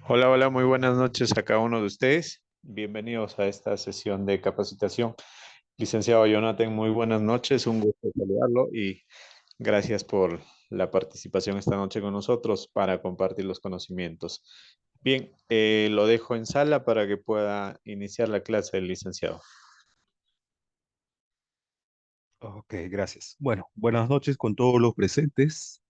Hola, hola, muy buenas noches a cada uno de ustedes. Bienvenidos a esta sesión de capacitación. Licenciado Jonathan, muy buenas noches, un gusto saludarlo y gracias por la participación esta noche con nosotros para compartir los conocimientos. Bien, lo dejo en sala para que pueda iniciar la clase del licenciado. Ok, gracias. Bueno, buenas noches con todos los presentes.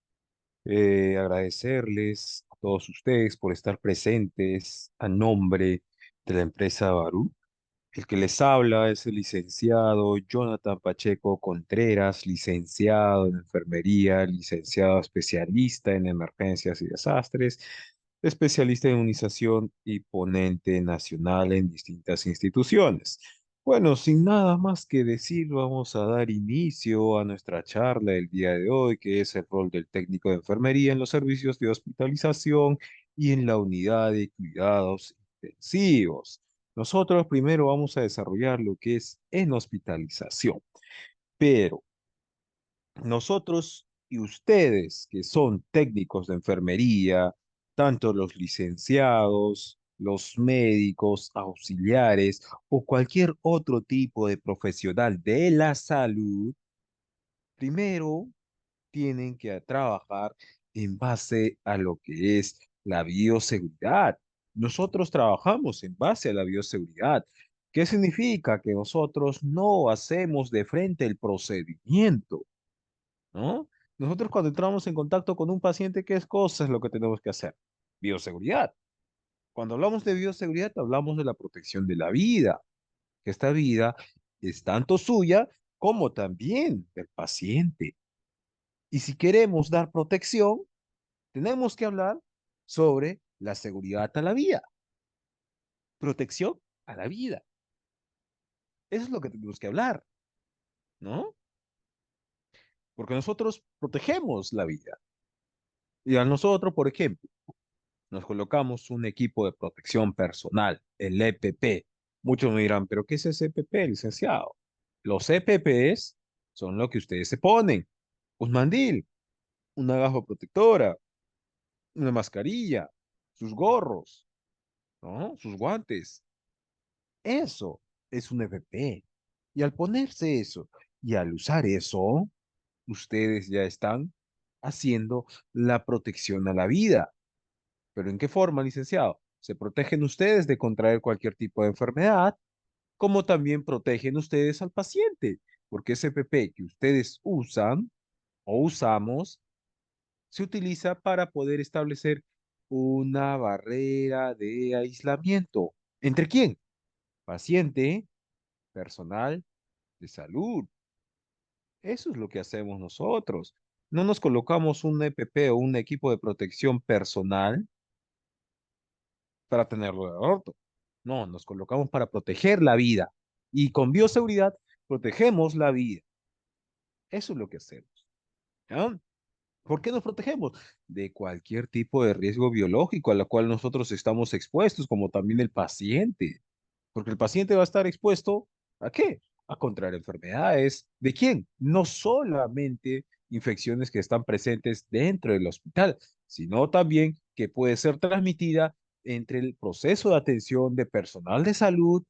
Agradecerles a todos ustedes por estar presentes a nombre de la empresa Barú. El que les habla es el licenciado Jonathan Pacheco Contreras, licenciado en enfermería, licenciado especialista en emergencias y desastres, especialista en inmunización y ponente nacional en distintas instituciones. Bueno, sin nada más que decir, vamos a dar inicio a nuestra charla del día de hoy, que es el rol del técnico de enfermería en los servicios de hospitalización y en la unidad de cuidados intensivos. Nosotros primero vamos a desarrollar lo que es en hospitalización, pero nosotros y ustedes que son técnicos de enfermería, tanto los licenciados, los médicos, auxiliares o cualquier otro tipo de profesional de la salud, primero tienen que trabajar en base a lo que es la bioseguridad. Nosotros trabajamos en base a la bioseguridad. ¿Qué significa? Que nosotros no hacemos de frente el procedimiento, ¿no? Nosotros cuando entramos en contacto con un paciente, ¿qué es cosa es lo que tenemos que hacer? Bioseguridad. Cuando hablamos de bioseguridad, hablamos de la protección de la vida, que esta vida es tanto suya como también del paciente. Y si queremos dar protección, tenemos que hablar sobre la seguridad a la vida, protección a la vida. Eso es lo que tenemos que hablar, ¿no? Porque nosotros protegemos la vida. Y a nosotros, por ejemplo, nos colocamos un equipo de protección personal, el EPP. Muchos me dirán, ¿pero qué es ese EPP, licenciado? Los EPPs son lo que ustedes se ponen. Un mandil, una gafa protectora, una mascarilla, sus gorros, ¿no? Sus guantes. Eso es un EPP. Y al ponerse eso y al usar eso, ustedes ya están haciendo la protección a la vida. ¿Pero en qué forma, licenciado? Se protegen ustedes de contraer cualquier tipo de enfermedad, como también protegen ustedes al paciente, porque ese EPP que ustedes usan o usamos se utiliza para poder establecer una barrera de aislamiento. ¿Entre quién? Paciente, personal de salud. Eso es lo que hacemos nosotros. No nos colocamos un EPP o un equipo de protección personal para tenerlo de adorno. No, nos colocamos para proteger la vida. Y con bioseguridad protegemos la vida. Eso es lo que hacemos. ¿Ya? ¿Por qué nos protegemos? De cualquier tipo de riesgo biológico a la cual nosotros estamos expuestos, como también el paciente. Porque el paciente va a estar expuesto ¿a qué? A contraer enfermedades. ¿De quién? No solamente infecciones que están presentes dentro del hospital, sino también que puede ser transmitida entre el proceso de atención de personal de salud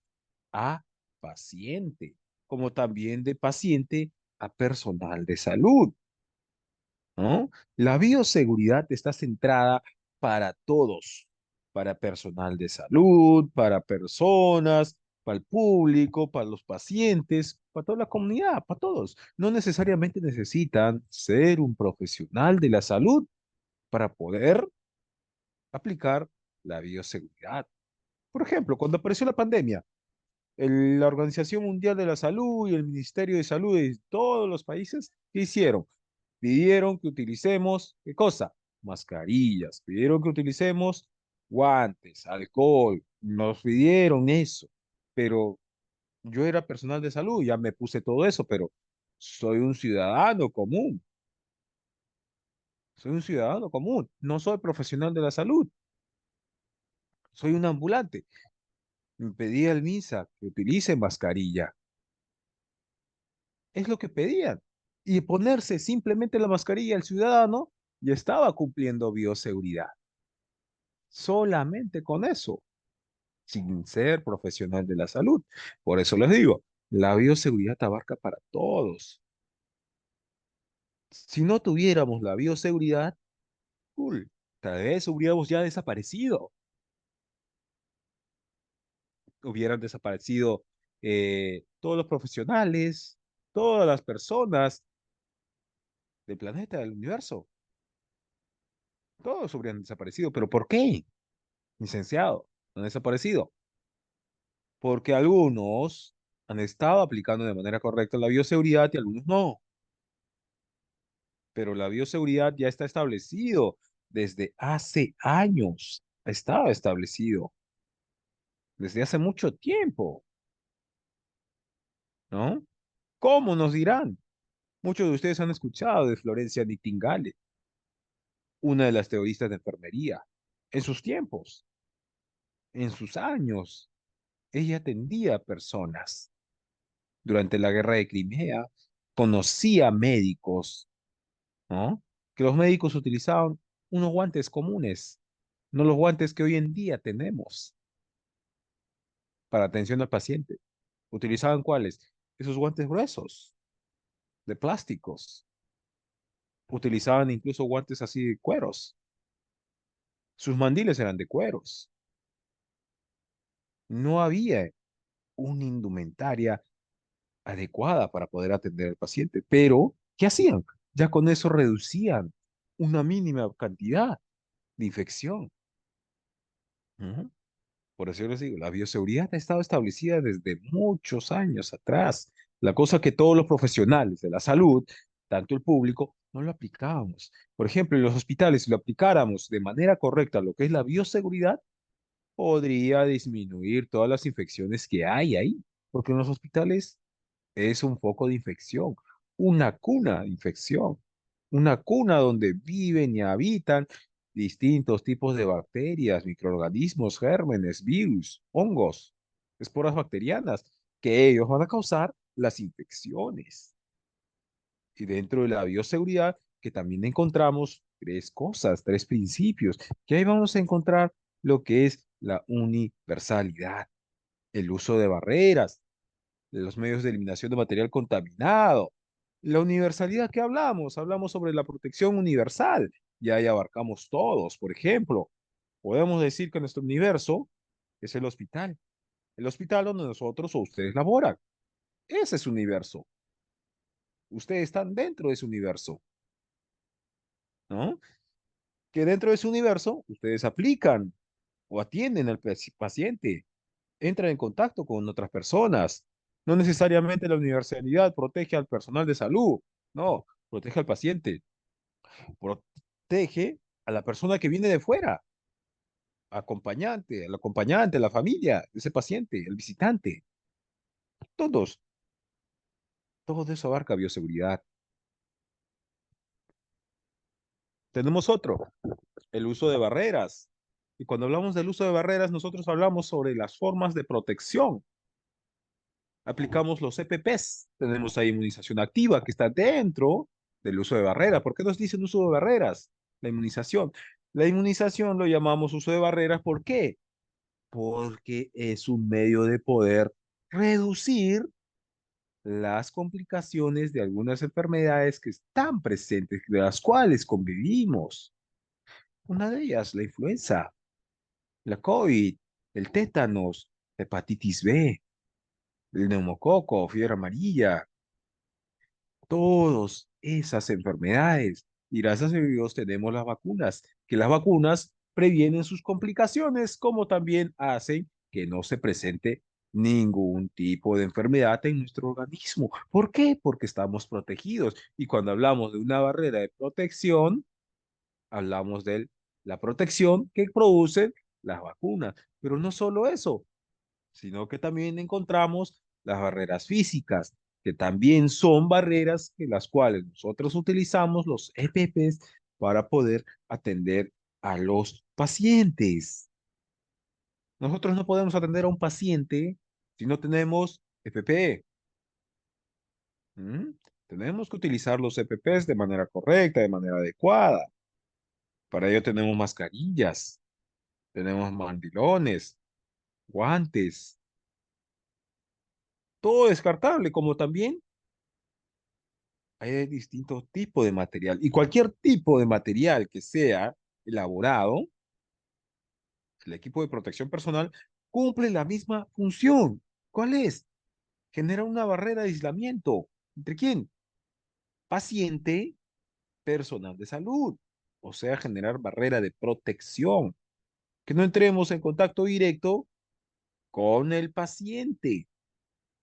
a paciente, como también de paciente a personal de salud, ¿no? La bioseguridad está centrada para todos, para personal de salud, para personas, para el público, para los pacientes, para toda la comunidad, para todos. No necesariamente necesitan ser un profesional de la salud para poder aplicar la bioseguridad. Por ejemplo, cuando apareció la pandemia, la Organización Mundial de la Salud y el Ministerio de Salud de todos los países, ¿qué hicieron? Pidieron que utilicemos, ¿qué cosa? Mascarillas, pidieron que utilicemos guantes, alcohol, nos pidieron eso, pero yo era personal de salud, ya me puse todo eso, pero soy un ciudadano común, soy un ciudadano común, no soy profesional de la salud, soy un ambulante. Me pedía el MINSA que utilice mascarilla. Es lo que pedían. Y ponerse simplemente la mascarilla al ciudadano ya estaba cumpliendo bioseguridad. solamente con eso, sin ser profesional de la salud. Por eso les digo, la bioseguridad abarca para todos. Si no tuviéramos la bioseguridad, cool, tal vez hubiéramos ya desaparecido. Hubieran desaparecido todos los profesionales, todas las personas del planeta, del universo. Todos hubieran desaparecido. ¿Pero por qué, licenciado? No han desaparecido. Porque algunos han estado aplicando de manera correcta la bioseguridad y algunos no. Pero la bioseguridad ya está establecido desde hace años. Estaba establecido desde hace mucho tiempo, ¿no? ¿Cómo nos dirán? Muchos de ustedes han escuchado de Florencia Nightingale, una de las teoristas de enfermería. En sus tiempos, en sus años, ella atendía a personas. Durante la guerra de Crimea, conocía médicos, ¿no? Que los médicos utilizaban unos guantes comunes, no los guantes que hoy en día tenemos para atención al paciente. ¿Utilizaban cuáles? Esos guantes gruesos, de plásticos. Utilizaban incluso guantes así de cueros. Sus mandiles eran de cueros. No había una indumentaria adecuada para poder atender al paciente. Pero, ¿qué hacían? Ya con eso reducían una mínima cantidad de infección. Ujú. Por eso yo les digo, la bioseguridad ha estado establecida desde muchos años atrás. La cosa que todos los profesionales de la salud, tanto el público, no lo aplicábamos. Por ejemplo, en los hospitales, si lo aplicáramos de manera correcta lo que es la bioseguridad, podría disminuir todas las infecciones que hay ahí. Porque en los hospitales es un foco de infección, una cuna de infección, una cuna donde viven y habitan distintos tipos de bacterias, microorganismos, gérmenes, virus, hongos, esporas bacterianas, que ellos van a causar las infecciones. Y dentro de la bioseguridad, que también encontramos tres cosas, tres principios, que ahí vamos a encontrar lo que es la universalidad, el uso de barreras, de los medios de eliminación de material contaminado. La universalidad que hablamos, hablamos sobre la protección universal, y ahí abarcamos todos. Por ejemplo, podemos decir que nuestro universo es el hospital donde nosotros o ustedes laboran. Ese es su universo. Ustedes están dentro de ese universo, ¿no? Que dentro de ese universo ustedes aplican o atienden al paciente, entran en contacto con otras personas. No necesariamente la universalidad protege al personal de salud, no, protege al paciente, protege a la persona que viene de fuera, acompañante, al acompañante, a la familia de ese paciente, el visitante, todos, todo eso abarca bioseguridad. Tenemos otro, el uso de barreras. Y cuando hablamos del uso de barreras, nosotros hablamos sobre las formas de protección. Aplicamos los EPPs. Tenemos la inmunización activa que está dentro del uso de barreras. ¿Por qué nos dicen uso de barreras? La inmunización. La inmunización lo llamamos uso de barreras. ¿Por qué? Porque es un medio de poder reducir las complicaciones de algunas enfermedades que están presentes, de las cuales convivimos. Una de ellas, la influenza, la COVID, el tétanos, hepatitis B, el neumococo, fiebre amarilla, todas esas enfermedades. Y gracias a Dios tenemos las vacunas, que las vacunas previenen sus complicaciones, como también hacen que no se presente ningún tipo de enfermedad en nuestro organismo. ¿Por qué? Porque estamos protegidos. Y cuando hablamos de una barrera de protección, hablamos de la protección que producen las vacunas. Pero no solo eso, sino que también encontramos las barreras físicas, que también son barreras que las cuales nosotros utilizamos, los EPPs, para poder atender a los pacientes. Nosotros no podemos atender a un paciente si no tenemos EPP. ¿Mm? Tenemos que utilizar los EPPs de manera correcta, de manera adecuada. Para ello tenemos mascarillas. tenemos mandilones, guantes, todo descartable, como también hay distintos tipos de material. Y cualquier tipo de material que sea elaborado, el equipo de protección personal cumple la misma función. ¿Cuál es? Genera una barrera de aislamiento. ¿Entre quién? Paciente, personal de salud. O sea, generar barrera de protección. Que no entremos en contacto directo con el paciente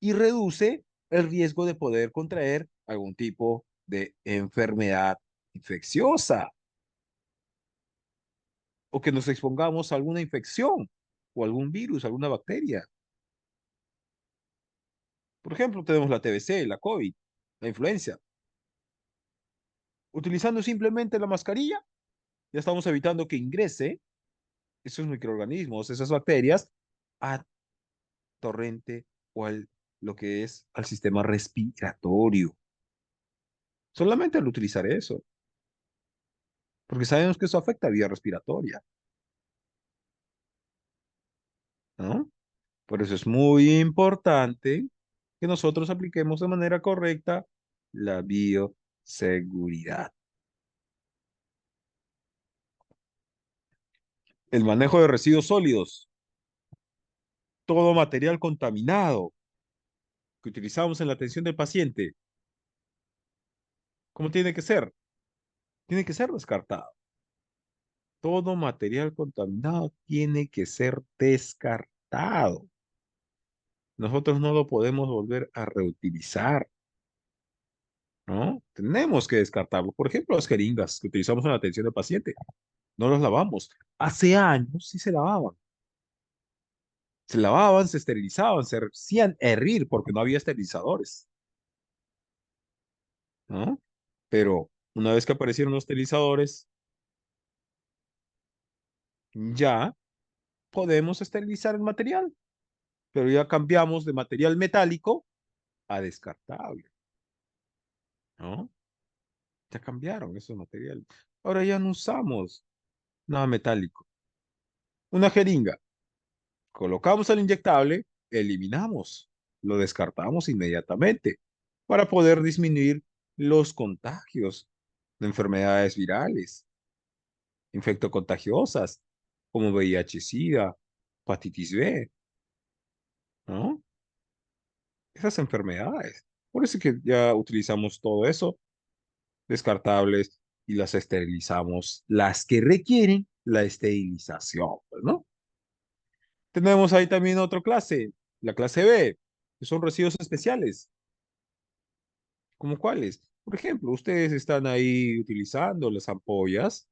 y reduce el riesgo de poder contraer algún tipo de enfermedad infecciosa o que nos expongamos a alguna infección o algún virus, alguna bacteria. Por ejemplo, tenemos la TBC, la COVID, la influenza. Utilizando simplemente la mascarilla, ya estamos evitando que ingrese esos microorganismos, esas bacterias, a torrente o al lo que es al sistema respiratorio. Solamente al utilizar eso, porque sabemos que eso afecta a vía respiratoria, ¿no? Por eso es muy importante que nosotros apliquemos de manera correcta la bioseguridad. El manejo de residuos sólidos, todo material contaminado que utilizamos en la atención del paciente, ¿cómo tiene que ser? Tiene que ser descartado. Todo material contaminado tiene que ser descartado. Nosotros no lo podemos volver a reutilizar, ¿no? Tenemos que descartarlo. Por ejemplo, las jeringas que utilizamos en la atención del paciente, no las lavamos. Hace años sí se lavaban. Se lavaban, se esterilizaban, se hacían hervir porque no había esterilizadores, ¿no? Pero una vez que aparecieron los esterilizadores, ya podemos esterilizar el material, pero ya cambiamos de material metálico a descartable, ¿no? Ya cambiaron esos materiales. Ahora ya no usamos nada metálico. Una jeringa, colocamos el inyectable, eliminamos, lo descartamos inmediatamente para poder disminuir los contagios de enfermedades virales, infectocontagiosas, como VIH-Sida, hepatitis B, ¿no? Esas enfermedades. Por eso es que ya utilizamos todo eso, descartables, y las esterilizamos, las que requieren la esterilización, pues, ¿no? Tenemos ahí también otra clase, la clase B, que son residuos especiales. ¿Cómo cuáles? Por ejemplo, ustedes están ahí utilizando las ampollas.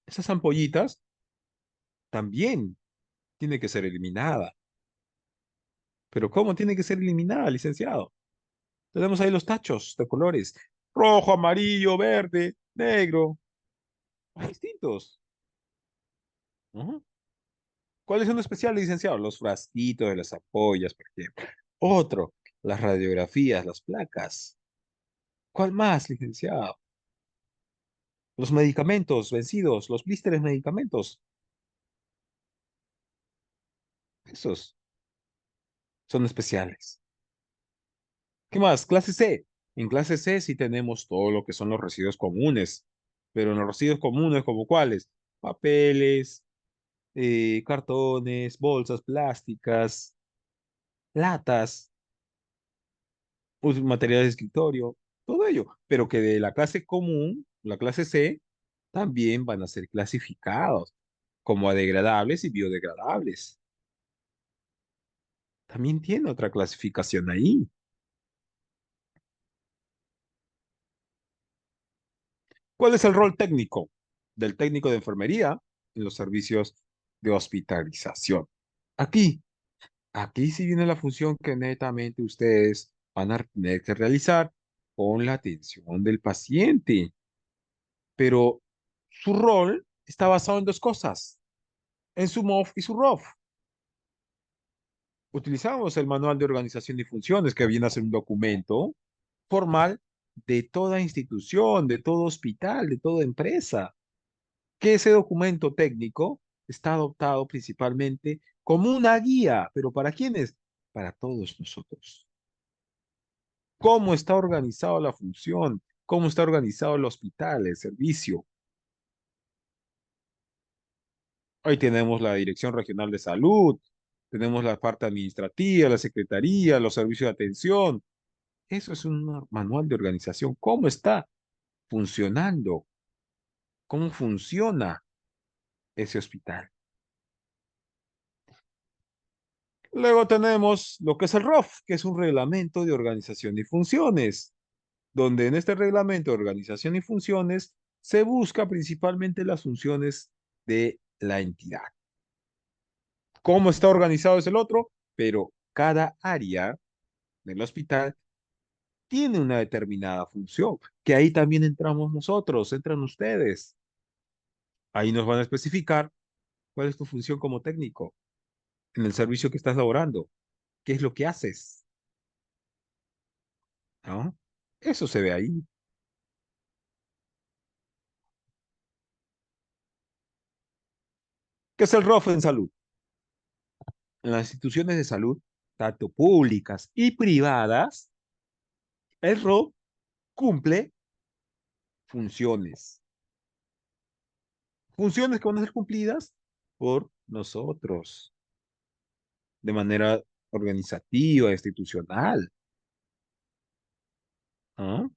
Esas ampollitas también tiene que ser eliminada. Pero ¿cómo tiene que ser eliminada, licenciado? Tenemos ahí los tachos de colores. Rojo, amarillo, verde, negro. Hay distintos. Ujú. ¿Cuáles son especiales, licenciado? Los frasquitos de las ampollas, por ejemplo. Otro, las radiografías, las placas. ¿Cuál más, licenciado? Los medicamentos vencidos, los blísteres medicamentos. Esos son especiales. ¿Qué más? Clase C. En clase C sí tenemos todo lo que son los residuos comunes, pero en los residuos comunes, ¿como cuáles? Papeles, cartones, bolsas plásticas, latas, materiales de escritorio, todo ello. Pero que de la clase común, la clase C, también van a ser clasificados como degradables y biodegradables. También tiene otra clasificación ahí. ¿Cuál es el rol técnico del técnico de enfermería en los servicios de hospitalización? Aquí, aquí sí viene la función que netamente ustedes van a tener que realizar con la atención del paciente. Pero su rol está basado en dos cosas, en su MOF y su ROF. Utilizamos el Manual de Organización y Funciones, que viene a ser un documento formal de toda institución, de todo hospital, de toda empresa, que ese documento técnico está adoptado principalmente como una guía, pero ¿para quiénes? Para todos nosotros. ¿Cómo está organizado la función? ¿Cómo está organizado el hospital, el servicio? Ahí tenemos la Dirección Regional de Salud, tenemos la parte administrativa, la Secretaría, los servicios de atención. Eso es un manual de organización. ¿Cómo está funcionando? ¿Cómo funciona ese hospital? Luego tenemos lo que es el ROF, que es un reglamento de organización y funciones, donde en este reglamento de organización y funciones se busca principalmente las funciones de la entidad. ¿Cómo está organizado es el otro? Pero cada área del hospital tiene una determinada función, que ahí también entramos nosotros, entran ustedes. Ahí nos van a especificar cuál es tu función como técnico en el servicio que estás laborando, qué es lo que haces, ¿no? Eso se ve ahí. ¿Qué es el ROF en salud? En las instituciones de salud, tanto públicas y privadas, el ROF cumple funciones. Funciones que van a ser cumplidas por nosotros, de manera organizativa, institucional, ¿no?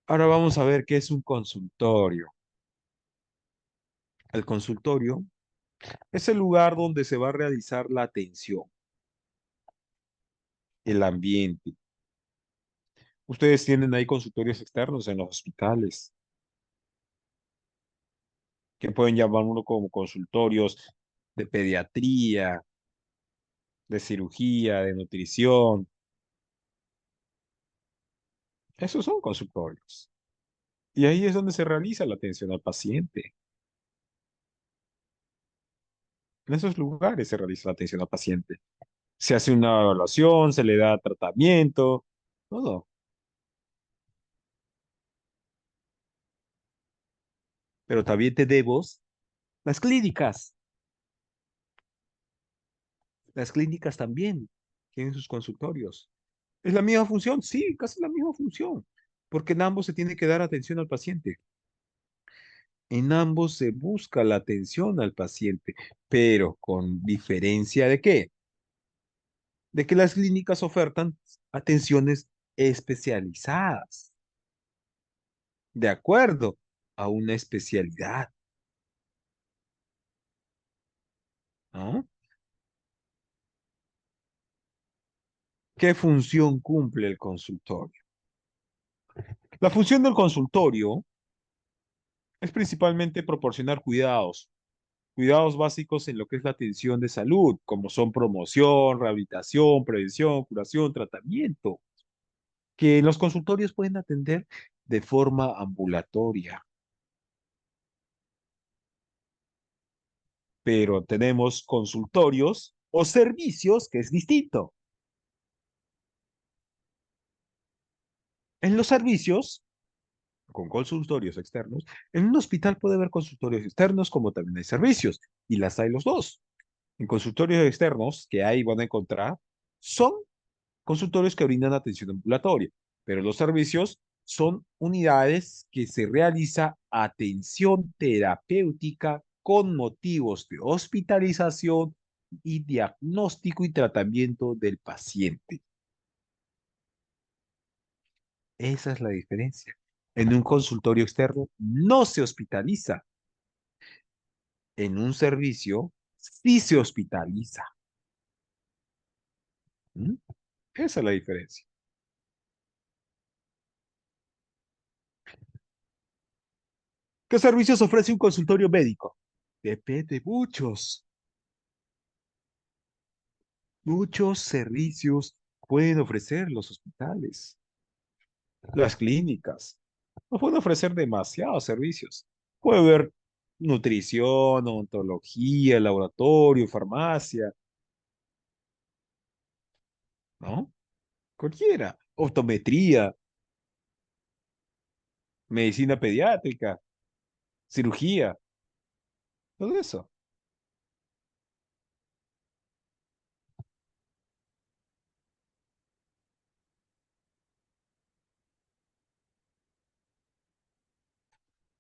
Ahora vamos a ver qué es un consultorio. El consultorio es el lugar donde se va a realizar la atención, el ambiente. Ustedes tienen ahí consultorios externos en los hospitales, que pueden llamar uno como consultorios de pediatría, de cirugía, de nutrición. Esos son consultorios. Y ahí es donde se realiza la atención al paciente. En esos lugares se realiza la atención al paciente. Se hace una evaluación, se le da tratamiento, todo. Pero también tenemos las clínicas. Las clínicas también tienen sus consultorios. ¿Es la misma función? Sí, casi la misma función, porque en ambos se tiene que dar atención al paciente. En ambos se busca la atención al paciente, pero con diferencia de qué? De que las clínicas ofertan atenciones especializadas, de acuerdo a una especialidad, ¿no? ¿Qué función cumple el consultorio? La función del consultorio es principalmente proporcionar cuidados básicos en lo que es la atención de salud, como son promoción, rehabilitación, prevención, curación, tratamiento, que los consultorios pueden atender de forma ambulatoria, pero tenemos consultorios o servicios que es distinto. En los servicios, con consultorios externos, en un hospital puede haber consultorios externos como también hay servicios, y las hay los dos. En consultorios externos que ahí van a encontrar son consultorios que brindan atención ambulatoria, pero los servicios son unidades que se realiza atención terapéutica con motivos de hospitalización y diagnóstico y tratamiento del paciente. Esa es la diferencia. En un consultorio externo no se hospitaliza. En un servicio sí se hospitaliza. ¿Mm? Esa es la diferencia. ¿Qué servicios ofrece un consultorio médico? Depende, muchos servicios pueden ofrecer los hospitales, las clínicas. No pueden ofrecer demasiados servicios. Puede haber nutrición, odontología, laboratorio, farmacia, ¿no? Cualquiera. Optometría, medicina pediátrica. cirugía, todo eso.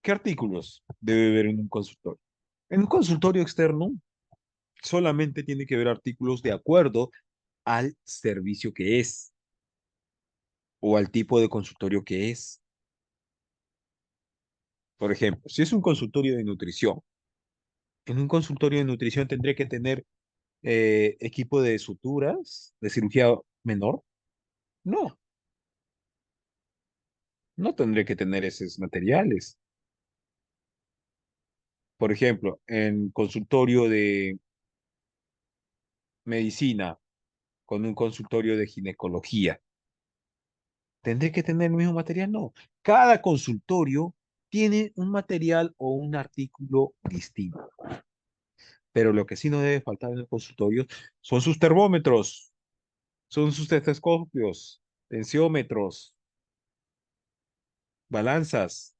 ¿Qué artículos debe ver en un consultorio? En un consultorio externo solamente tiene que ver artículos de acuerdo al servicio que es o al tipo de consultorio que es. Por ejemplo, si es un consultorio de nutrición, en un consultorio de nutrición tendré que tener equipo de suturas, de cirugía menor. No, no tendré que tener esos materiales. Por ejemplo, en consultorio de medicina con un consultorio de ginecología, ¿tendré que tener el mismo material? No. Cada consultorio tiene un material o un artículo distinto. Pero lo que sí no debe faltar en el consultorio son sus termómetros, son sus estetoscopios, tensiómetros, balanzas,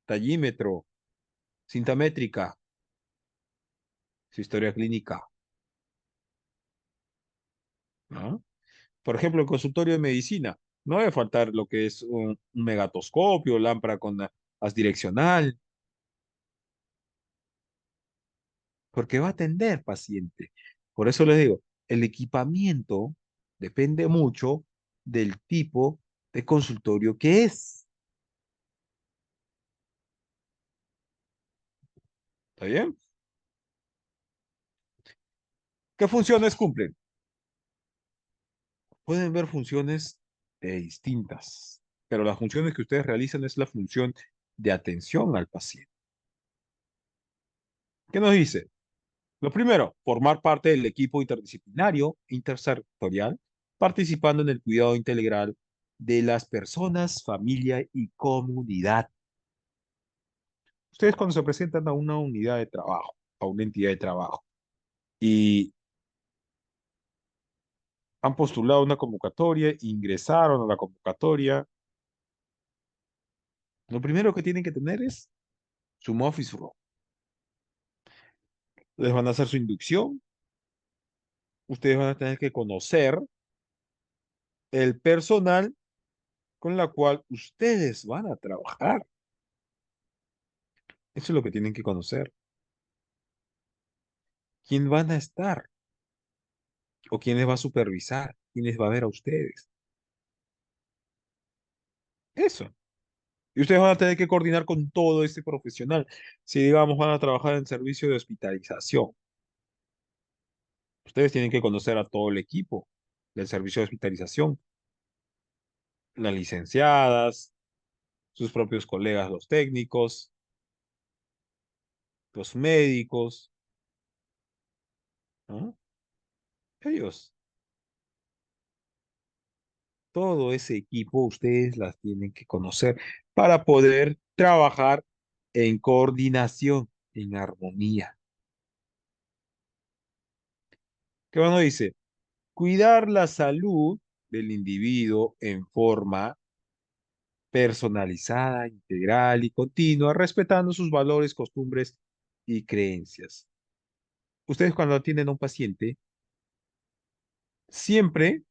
tallímetro, cinta métrica, su historia clínica, ¿no? Por ejemplo, el consultorio de medicina, no debe faltar lo que es un megatoscopio, lámpara con haz direccional, porque va a atender paciente. Por eso les digo, el equipamiento depende mucho del tipo de consultorio que es. ¿Está bien? ¿Qué funciones cumplen? Pueden ver funciones distintas, pero las funciones que ustedes realizan es la función de atención al paciente. ¿Qué nos dice? Lo primero, formar parte del equipo interdisciplinario, intersectorial, participando en el cuidado integral de las personas, familia y comunidad. Ustedes cuando se presentan a una unidad de trabajo, a una entidad de trabajo, y han postulado una convocatoria, ingresaron a la convocatoria, lo primero que tienen que tener es su Office Room. Les van a hacer su inducción, ustedes van a tener que conocer el personal con la cual ustedes van a trabajar. Eso es lo que tienen que conocer. ¿Quién van a estar? ¿O quién les va a supervisar? ¿Quién les va a ver a ustedes? Eso. Y ustedes van a tener que coordinar con todo este profesional. Si, digamos, van a trabajar en servicio de hospitalización, ustedes tienen que conocer a todo el equipo del servicio de hospitalización, las licenciadas, sus propios colegas, los técnicos, los médicos, ¿no? Ellos, todo ese equipo, ustedes las tienen que conocer para poder trabajar en coordinación, en armonía. ¿Qué bueno dice? Cuidar la salud del individuo en forma personalizada, integral y continua, respetando sus valores, costumbres y creencias. Ustedes cuando atienden a un paciente, siempre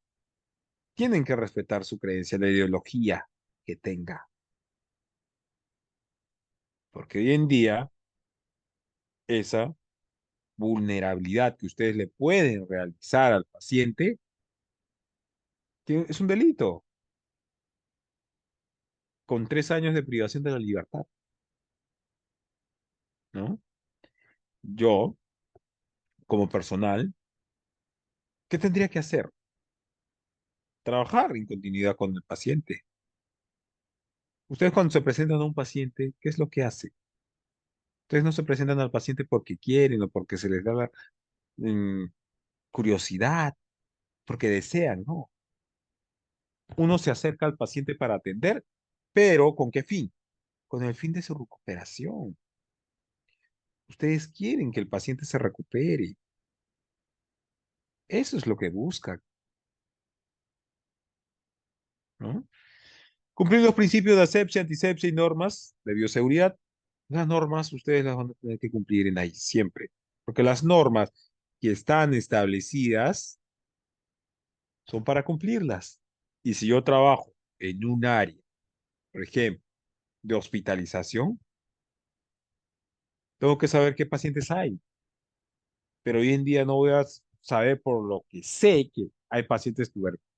tienen que respetar su creencia, la ideología que tenga, porque hoy en día esa vulnerabilidad que ustedes le pueden realizar al paciente es un delito con 3 años de privación de la libertad, ¿no? Yo, como personal, ¿qué tendría que hacer? Trabajar en continuidad con el paciente. Ustedes cuando se presentan a un paciente, ¿qué es lo que hacen? Ustedes no se presentan al paciente porque quieren o porque se les da la mm, curiosidad, porque desean, ¿no? Uno se acerca al paciente para atender, pero ¿con qué fin? Con el fin de su recuperación. Ustedes quieren que el paciente se recupere. Eso es lo que buscan, ¿no? Cumplir los principios de asepsia, antisepsia y normas de bioseguridad. Las normas ustedes las van a tener que cumplir en ahí siempre, porque las normas que están establecidas son para cumplirlas. Y si yo trabajo en un área, por ejemplo, de hospitalización, tengo que saber qué pacientes hay, pero hoy en día no voy a saber por lo que sé que hay pacientes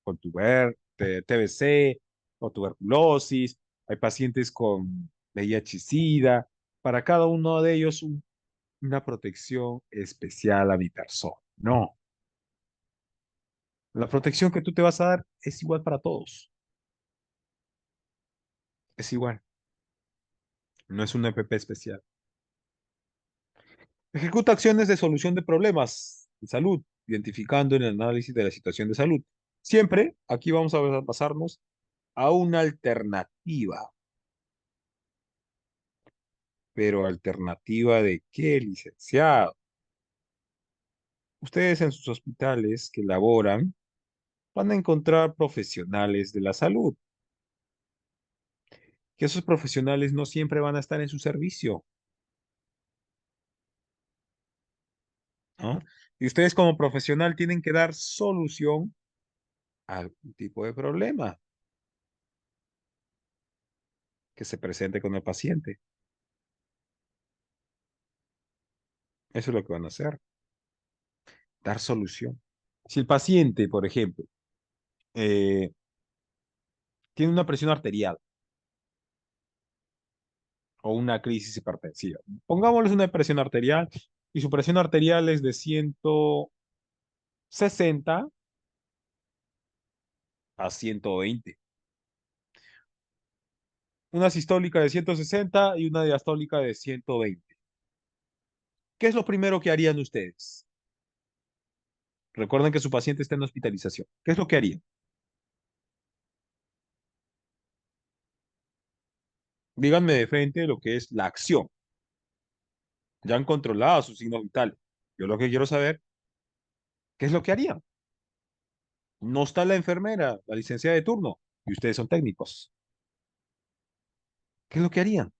con TBC o tuberculosis, hay pacientes con VIH-Sida, para cada uno de ellos una protección especial a mi persona. No, la protección que tú te vas a dar es igual para todos, es igual, no es un EPP especial. Ejecuta acciones de solución de problemas de salud, identificando en el análisis de la situación de salud. Siempre aquí vamos a basarnos a una alternativa, pero alternativa de qué, licenciado. Ustedes en sus hospitales que laboran van a encontrar profesionales de la salud, que esos profesionales no siempre van a estar en su servicio, ¿no? Y ustedes como profesional tienen que dar solución a algún tipo de problema que se presente con el paciente. Eso es lo que van a hacer, dar solución. Si el paciente, por ejemplo, eh, tiene una presión arterial o una crisis hipertensiva, pongámosle una presión arterial y su presión arterial es de 160 a 120, una sistólica de 160 y una diastólica de 120. ¿Qué es lo primero que harían ustedes? Recuerden que su paciente está en hospitalización. ¿Qué es lo que harían? Díganme de frente lo que es la acción. Ya han controlado sus signos vitales. Yo lo que quiero saber, ¿qué es lo que harían? No está la enfermera, la licenciada de turno, y ustedes son técnicos. ¿Qué es lo que harían?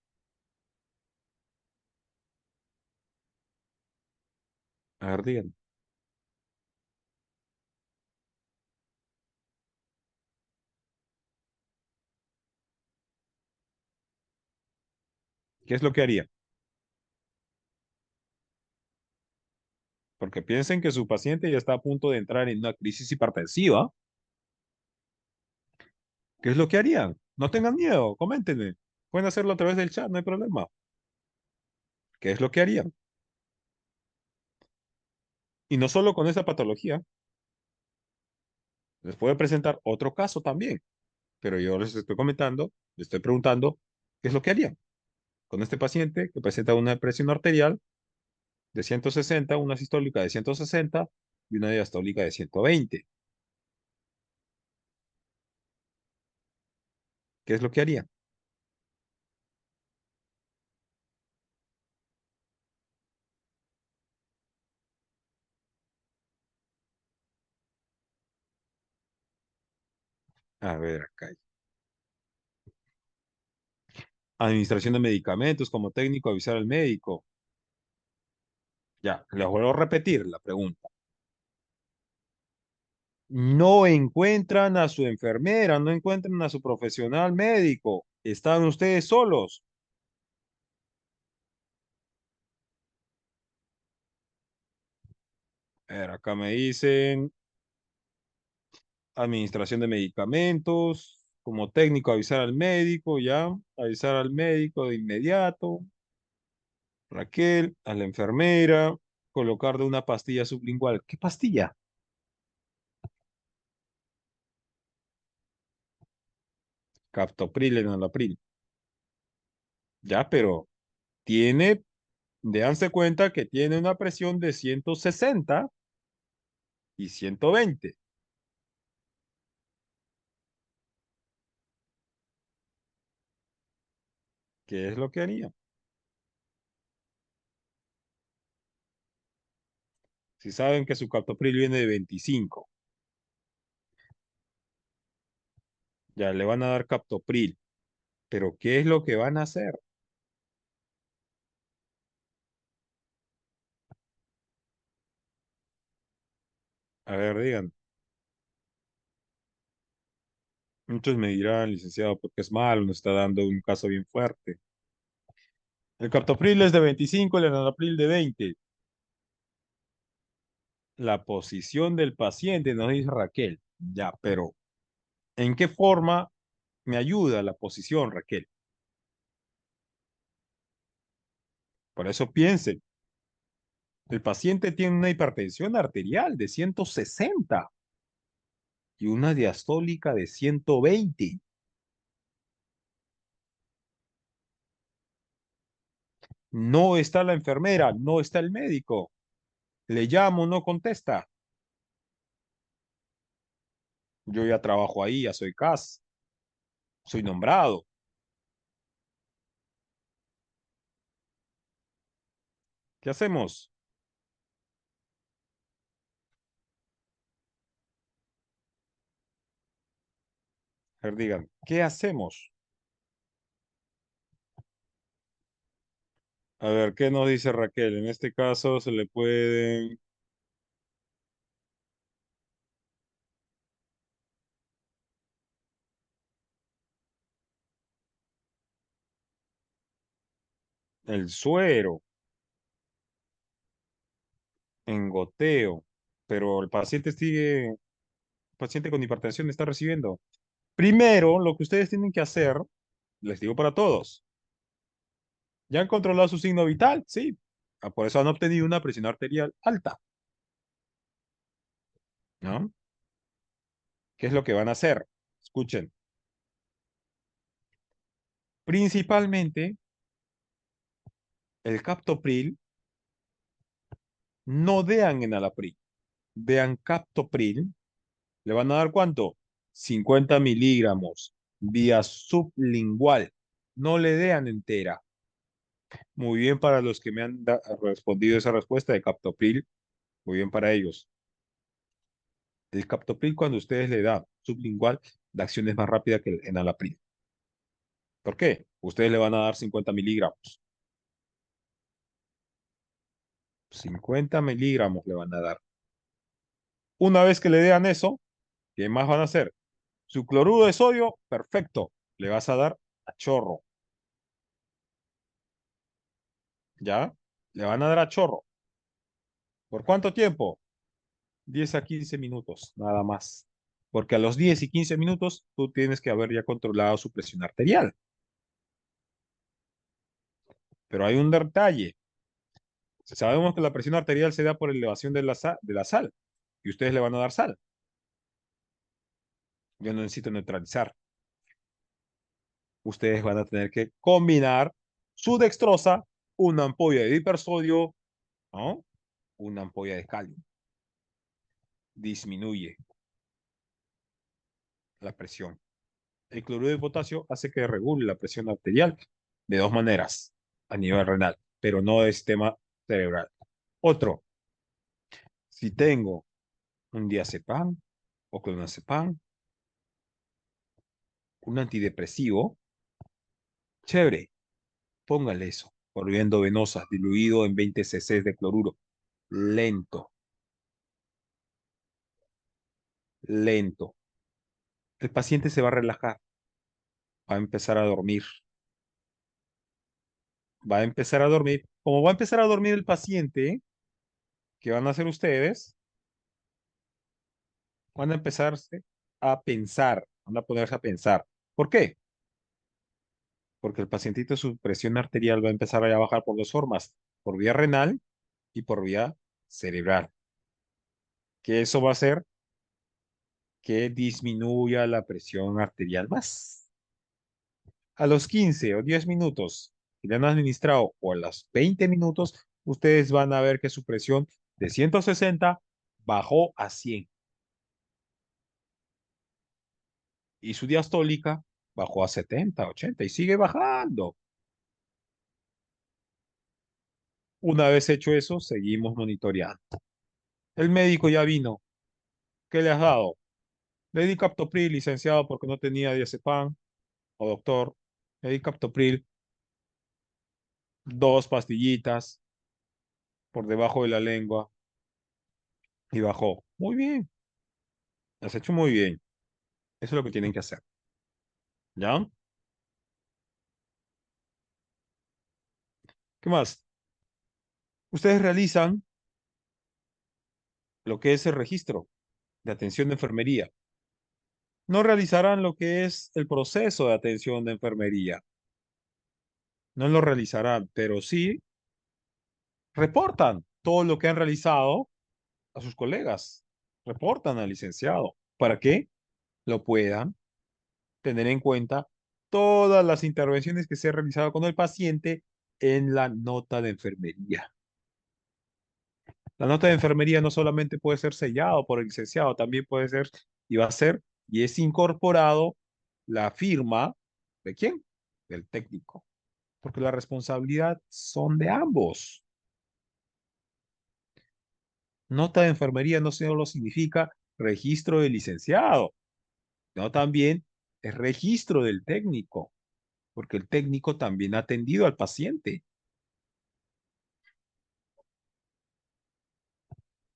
A ver, díganme. ¿Qué es lo que harían? Porque piensen que su paciente ya está a punto de entrar en una crisis hipertensiva. ¿Qué es lo que harían? No tengan miedo, coméntenme. Pueden hacerlo a través del chat, no hay problema. ¿Qué es lo que harían? Y no solo con esa patología, les puede presentar otro caso también, pero yo les estoy comentando, les estoy preguntando, ¿qué es lo que harían con este paciente que presenta una presión arterial de 160, una sistólica de 160 y una diastólica de 120? ¿Qué es lo que harían? A ver, acá. Administración de medicamentos, como técnico, avisar al médico. Ya, les vuelvo a repetir la pregunta. No encuentran a su enfermera, no encuentran a su profesional médico. Están ustedes solos. A ver, acá me dicen administración de medicamentos, como técnico avisar al médico, ya, avisar al médico de inmediato. Raquel, a la enfermera, colocar de una pastilla sublingual. ¿Qué pastilla? Captopril, enalapril. Ya, pero tiene, déanse cuenta que tiene una presión de 160 y 120. ¿Qué es lo que haría? Si saben que su captopril viene de 25, ya le van a dar captopril. Pero ¿qué es lo que van a hacer? A ver, digan. Muchos me dirán, licenciado, porque es malo, nos está dando un caso bien fuerte. El captopril es de 25, el enalapril de 20. La posición del paciente, nos dice Raquel. Ya, pero ¿en qué forma me ayuda la posición, Raquel? Por eso piensen, el paciente tiene una hipertensión arterial de 160 y una diastólica de 120. No está la enfermera, no está el médico. Le llamo, no contesta. Yo ya trabajo ahí, ya soy CAS, soy nombrado. ¿Qué hacemos? A ver, digan, ¿qué hacemos? A ver, ¿qué nos dice Raquel? En este caso se le pueden el suero en goteo, pero el paciente sigue, el paciente con hipertensión está recibiendo. Primero, lo que ustedes tienen que hacer, les digo para todos, ya han controlado su signo vital, sí. Por eso han obtenido una presión arterial alta, ¿no? ¿Qué es lo que van a hacer? Escuchen. Principalmente, el captopril, no dean enalapril, dean captopril. ¿Le van a dar cuánto? 50 miligramos vía sublingual. No le dean entera. Muy bien para los que me han respondido esa respuesta de captopril. Muy bien para ellos. El captopril, cuando ustedes le dan sublingual, la acción es más rápida que el enalapril. ¿Por qué? Ustedes le van a dar 50 miligramos. 50 miligramos le van a dar. Una vez que le den eso, ¿qué más van a hacer? Su cloruro de sodio, perfecto. Le vas a dar a chorro. ¿Ya? Le van a dar a chorro. ¿Por cuánto tiempo? 10 a 15 minutos, nada más. Porque a los 10 y 15 minutos tú tienes que haber ya controlado su presión arterial. Pero hay un detalle. Sabemos que la presión arterial se da por elevación de la sal. Y ustedes le van a dar sal. Yo no necesito neutralizar. Ustedes van a tener que combinar su dextrosa, una ampolla de hipersodio, ¿no? Una ampolla de calio. Disminuye la presión. El cloruro de potasio hace que regule la presión arterial de dos maneras, a nivel renal, pero no de sistema cerebral. Otro, si tengo un diazepam o clonazepam, un antidepresivo, chévere, póngale eso, por vía endovenosa, diluido en 20 cc de cloruro, lento, lento. El paciente se va a relajar, va a empezar a dormir, va a empezar a dormir. Como va a empezar a dormir el paciente, ¿qué van a hacer ustedes? Van a empezarse a pensar, van a ponerse a pensar. ¿Por qué? Porque el pacientito, su presión arterial va a empezar a bajar por dos formas, por vía renal y por vía cerebral. Que eso va a hacer que disminuya la presión arterial más. A los 15 o 10 minutos que le han administrado o a los 20 minutos, ustedes van a ver que su presión de 160 bajó a 100 y su diastólica bajó a 70, 80 y sigue bajando. Una vez hecho eso, seguimos monitoreando. El médico ya vino. ¿Qué le has dado? Le di captopril, licenciado, porque no tenía diazepam. O doctor, le di captopril, dos pastillitas por debajo de la lengua y bajó. Muy bien, has hecho muy bien. Eso es lo que tienen que hacer. ¿Ya? ¿Qué más? Ustedes realizan lo que es el registro de atención de enfermería. No realizarán lo que es el proceso de atención de enfermería. No lo realizarán, pero sí reportan todo lo que han realizado a sus colegas. Reportan al licenciado para que lo puedan tener en cuenta todas las intervenciones que se han realizado con el paciente en la nota de enfermería. La nota de enfermería no solamente puede ser sellado por el licenciado, también puede ser y va a ser y es incorporado la firma ¿de quién? Del técnico, porque la responsabilidad son de ambos. Nota de enfermería no solo significa registro del licenciado, sino también es registro del técnico, porque el técnico también ha atendido al paciente.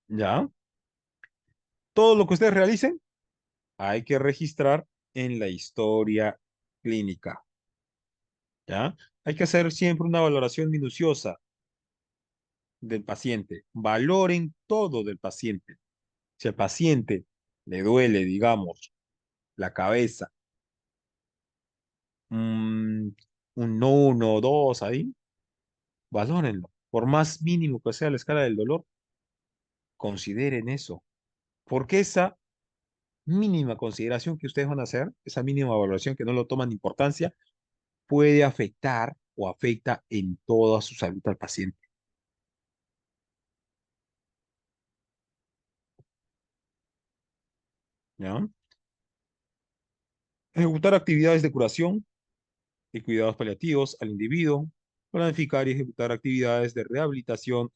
¿Ya? Todo lo que ustedes realicen hay que registrar en la historia clínica. ¿Ya? Hay que hacer siempre una valoración minuciosa del paciente. Valoren todo del paciente. Si al paciente le duele, digamos, la cabeza, mm, un 1 o 2 ahí, valórenlo. Por más mínimo que sea la escala del dolor, consideren eso. Porque esa mínima consideración que ustedes van a hacer, esa mínima valoración que no lo toman importancia, puede afectar o afecta en toda su salud al paciente. ¿Ya? Ejecutar actividades de curación y cuidados paliativos al individuo, planificar y ejecutar actividades de rehabilitación,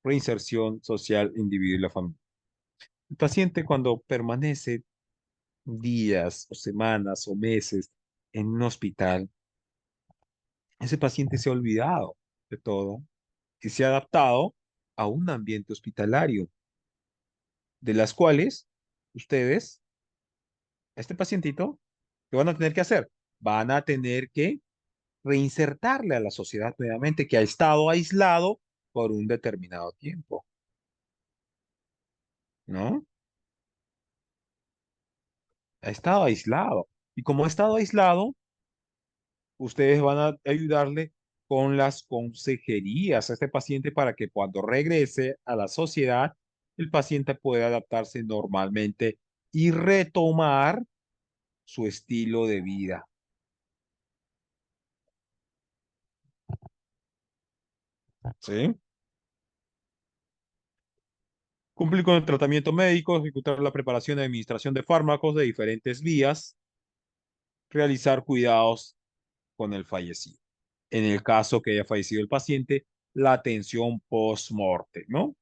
reinserción social, individuo y la familia. El paciente cuando permanece días o semanas o meses en un hospital, ese paciente se ha olvidado de todo y se ha adaptado a un ambiente hospitalario, de las cuales ustedes, a este pacientito, ¿qué van a tener que hacer? Van a tener que reinsertarle a la sociedad nuevamente, que ha estado aislado por un determinado tiempo, ¿no? Ha estado aislado. Y como ha estado aislado, ustedes van a ayudarle con las consejerías a este paciente para que cuando regrese a la sociedad, el paciente pueda adaptarse normalmente y retomar su estilo de vida. ¿Sí? Cumplir con el tratamiento médico, ejecutar la preparación y administración de fármacos de diferentes vías, realizar cuidados con el fallecido. En el caso que haya fallecido el paciente, la atención post-morte, ¿no?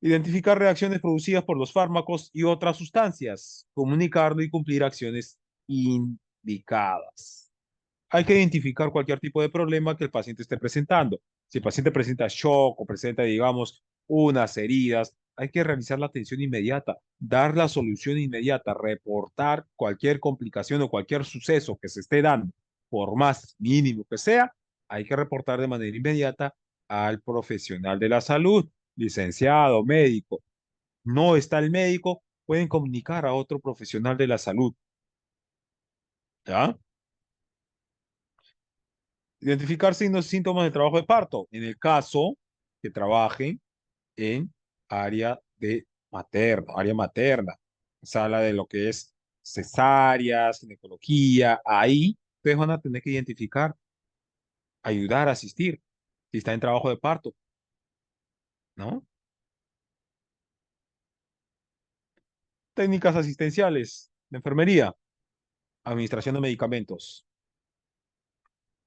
Identificar reacciones producidas por los fármacos y otras sustancias, comunicarlo y cumplir acciones indicadas. Hay que identificar cualquier tipo de problema que el paciente esté presentando. Si el paciente presenta shock o presenta, digamos, unas heridas, hay que realizar la atención inmediata, dar la solución inmediata, reportar cualquier complicación o cualquier suceso que se esté dando, por más mínimo que sea, hay que reportar de manera inmediata al profesional de la salud, licenciado, médico. No está el médico, pueden comunicar a otro profesional de la salud, ¿ya? Identificar signos y síntomas de trabajo de parto. En el caso que trabajen en área de área materna, sala de lo que es cesáreas, ginecología, ahí ustedes van a tener que identificar, ayudar, asistir, si está en trabajo de parto, ¿no? Técnicas asistenciales de enfermería, administración de medicamentos.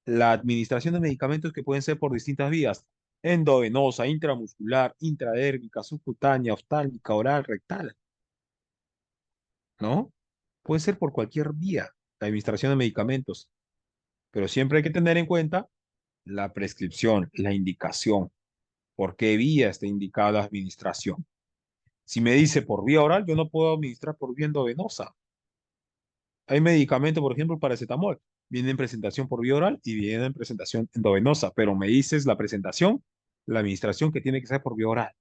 La administración de medicamentos que pueden ser por distintas vías, endovenosa, intramuscular, intradérmica, subcutánea, oftálmica, oral, rectal, ¿no? Puede ser por cualquier vía, la administración de medicamentos, pero siempre hay que tener en cuenta la prescripción, la indicación, por qué vía está indicada la administración. Si me dice por vía oral, yo no puedo administrar por vía endovenosa. Hay medicamentos, por ejemplo, paracetamol. Viene en presentación por vía oral y viene en presentación endovenosa, pero me dices la presentación, la administración que tiene que ser por vía oral.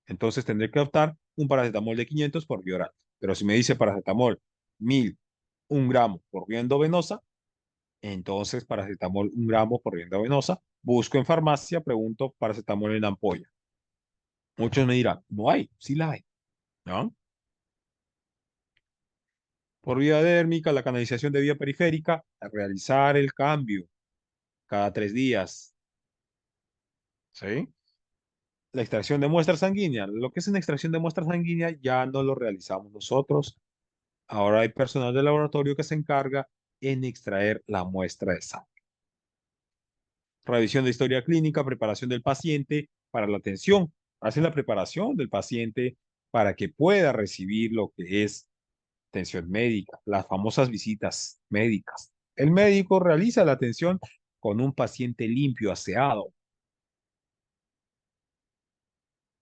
Entonces tendré que optar un paracetamol de 500 por vía oral. Pero si me dice paracetamol 1000, 1 gramo por vía endovenosa, entonces paracetamol 1 gramo por vía endovenosa. Busco en farmacia, pregunto paracetamol en ampolla. Muchos me dirán, no hay, sí la hay, ¿no? Por vía dérmica, la canalización de vía periférica, a realizar el cambio cada 3 días, ¿sí? La extracción de muestra sanguínea. Lo que es una extracción de muestra sanguínea ya no lo realizamos nosotros. Ahora hay personal del laboratorio que se encarga en extraer la muestra de sangre. Revisión de historia clínica, preparación del paciente para la atención. Hace la preparación del paciente para que pueda recibir lo que es atención médica, las famosas visitas médicas. El médico realiza la atención con un paciente limpio, aseado,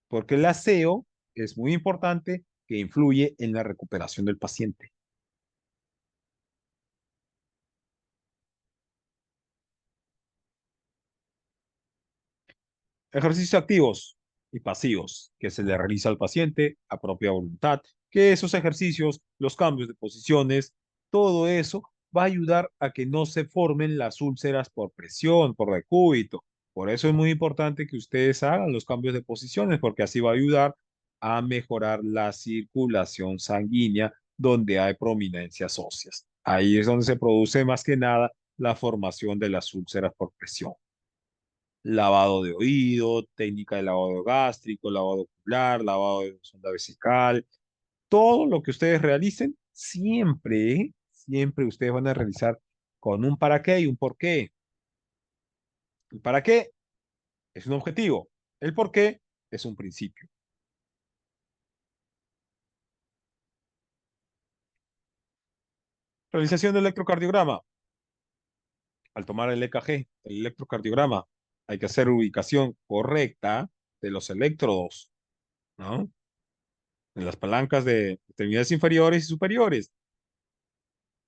porque el aseo es muy importante que influye en la recuperación del paciente. Ejercicios activos y pasivos que se le realiza al paciente a propia voluntad, que esos ejercicios, los cambios de posiciones, todo eso va a ayudar a que no se formen las úlceras por presión, por decúbito. Por eso es muy importante que ustedes hagan los cambios de posiciones, porque así va a ayudar a mejorar la circulación sanguínea donde hay prominencias óseas. Ahí es donde se produce más que nada la formación de las úlceras por presión. Lavado de oído, técnica de lavado gástrico, lavado ocular, lavado de sonda vesical, todo lo que ustedes realicen, siempre, siempre ustedes van a realizar con un para qué y un por qué. El para qué es un objetivo, el por qué es un principio. Realización del electrocardiograma. Al tomar el EKG, el electrocardiograma, hay que hacer ubicación correcta de los electrodos, ¿no? En las palancas de extremidades inferiores y superiores.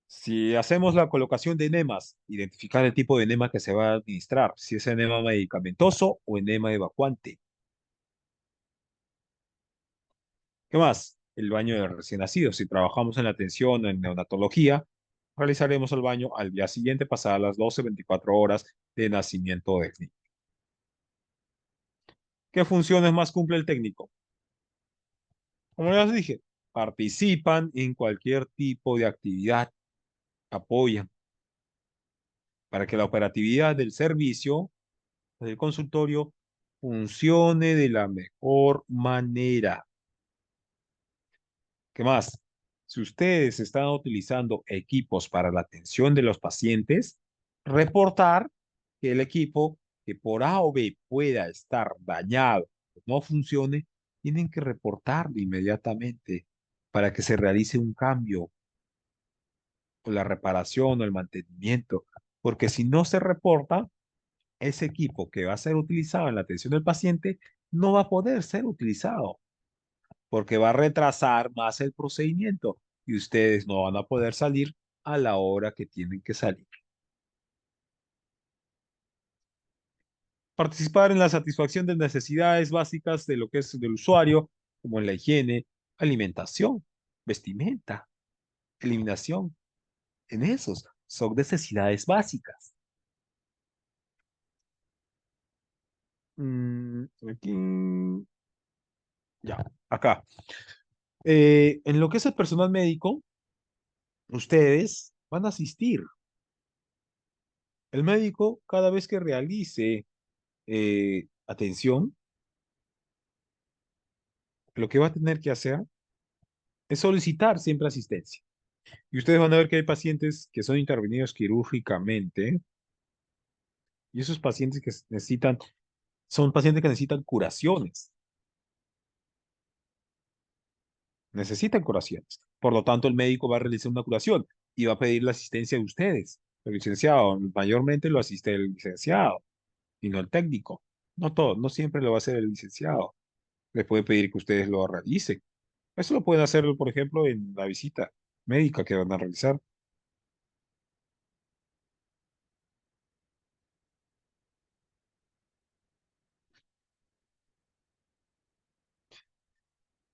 Si hacemos la colocación de enemas, identificar el tipo de enema que se va a administrar, si es enema medicamentoso o enema evacuante. ¿Qué más? El baño de recién nacidos. Si trabajamos en la atención en neonatología, realizaremos el baño al día siguiente, pasadas las 12-24 horas de nacimiento del niño. ¿Qué funciones más cumple el técnico? Como ya les dije, participan en cualquier tipo de actividad, apoyan para que la operatividad del servicio del consultorio funcione de la mejor manera. ¿Qué más? Si ustedes están utilizando equipos para la atención de los pacientes, reportar que el equipo que por A o B pueda estar dañado o no funcione, tienen que reportarlo inmediatamente para que se realice un cambio o la reparación o el mantenimiento. Porque si no se reporta, ese equipo que va a ser utilizado en la atención del paciente no va a poder ser utilizado porque va a retrasar más el procedimiento y ustedes no van a poder salir a la hora que tienen que salir. Participar en la satisfacción de necesidades básicas de lo que es del usuario, como en la higiene, alimentación, vestimenta, eliminación. En esos son necesidades básicas. Aquí, ya, acá. En lo que es el personal médico, ustedes van a asistir. El médico, cada vez que realice atención, lo que va a tener que hacer es solicitar siempre asistencia. Y ustedes van a ver que hay pacientes que son intervenidos quirúrgicamente y esos pacientes que necesitan, son pacientes que necesitan curaciones. Por lo tanto, el médico va a realizar una curación y va a pedir la asistencia de ustedes. El licenciado, mayormente lo asiste el licenciado y no el técnico. No todo, no siempre lo va a hacer el licenciado. Les puede pedir que ustedes lo realicen. Eso lo pueden hacer, por ejemplo, en la visita médica que van a realizar.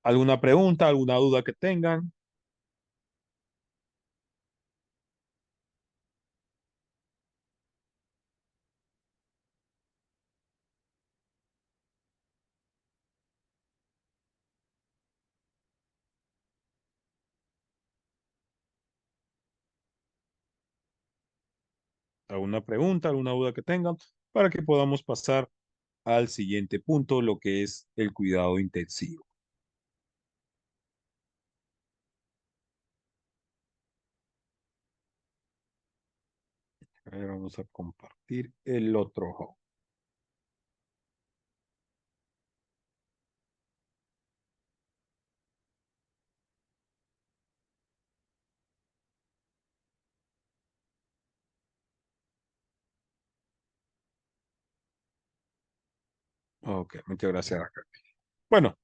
¿Alguna pregunta, alguna duda que tengan? ¿Alguna pregunta, alguna duda que tengan? Para que podamos pasar al siguiente punto, lo que es el cuidado intensivo. A ver, vamos a compartir el otro home. Ok, muchas gracias, Raquel. Bueno,